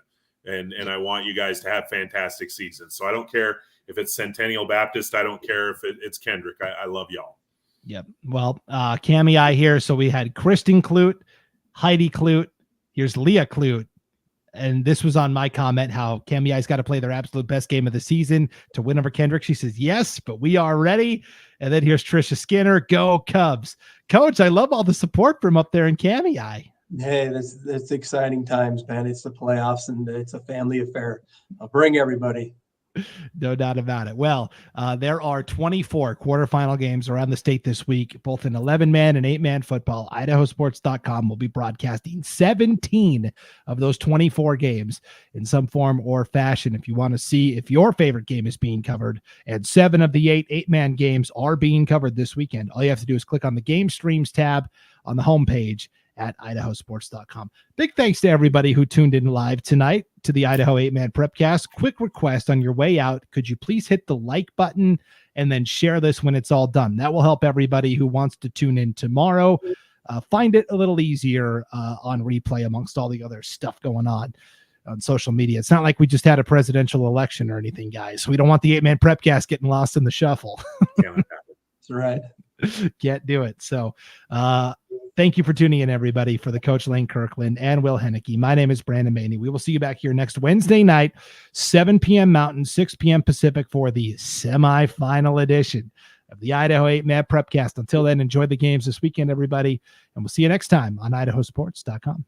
And I want you guys to have fantastic seasons. So I don't care if it's Centennial Baptist. I don't care if it's Kendrick. I love y'all. Yep. Well, Kamiah here. So we had Kristen Clute, Heidi Clute. Here's Leah Clute. And this was on my comment, how Kamiah's got to play their absolute best game of the season to win over Kendrick. She says, yes, but we are ready. And then here's Trisha Skinner. Go Cubs. Coach, I love all the support from up there in Kamiah. Hey, it's exciting times, man. It's the playoffs, and it's a family affair. I'll bring everybody. No doubt about it. Well, there are 24 quarterfinal games around the state this week, both in 11-man and 8-man football. IdahoSports.com will be broadcasting 17 of those 24 games in some form or fashion. If you want to see if your favorite game is being covered, and 7 of the 8-man games are being covered this weekend, all you have to do is click on the Game Streams tab on the homepage at IdahoSports.com. Big thanks to everybody who tuned in live tonight to the Idaho 8-Man Prepcast. Quick request on your way out. Could you please hit the like button and then share this when it's all done? That will help everybody who wants to tune in tomorrow find it a little easier on replay amongst all the other stuff going on social media. It's not like we just had a presidential election or anything, guys. We don't want the 8-Man Prepcast getting lost in the shuffle. That's right. Can't do it. So Thank you for tuning in, everybody, for the Coach Lane Kirkland and Will Hoenike. My name is Brandon Baney. We will see you back here next Wednesday night, 7 p.m. Mountain, 6 p.m. Pacific for the semifinal edition of the Idaho 8-Man Prepcast. Until then, enjoy the games this weekend, everybody, and we'll see you next time on IdahoSports.com.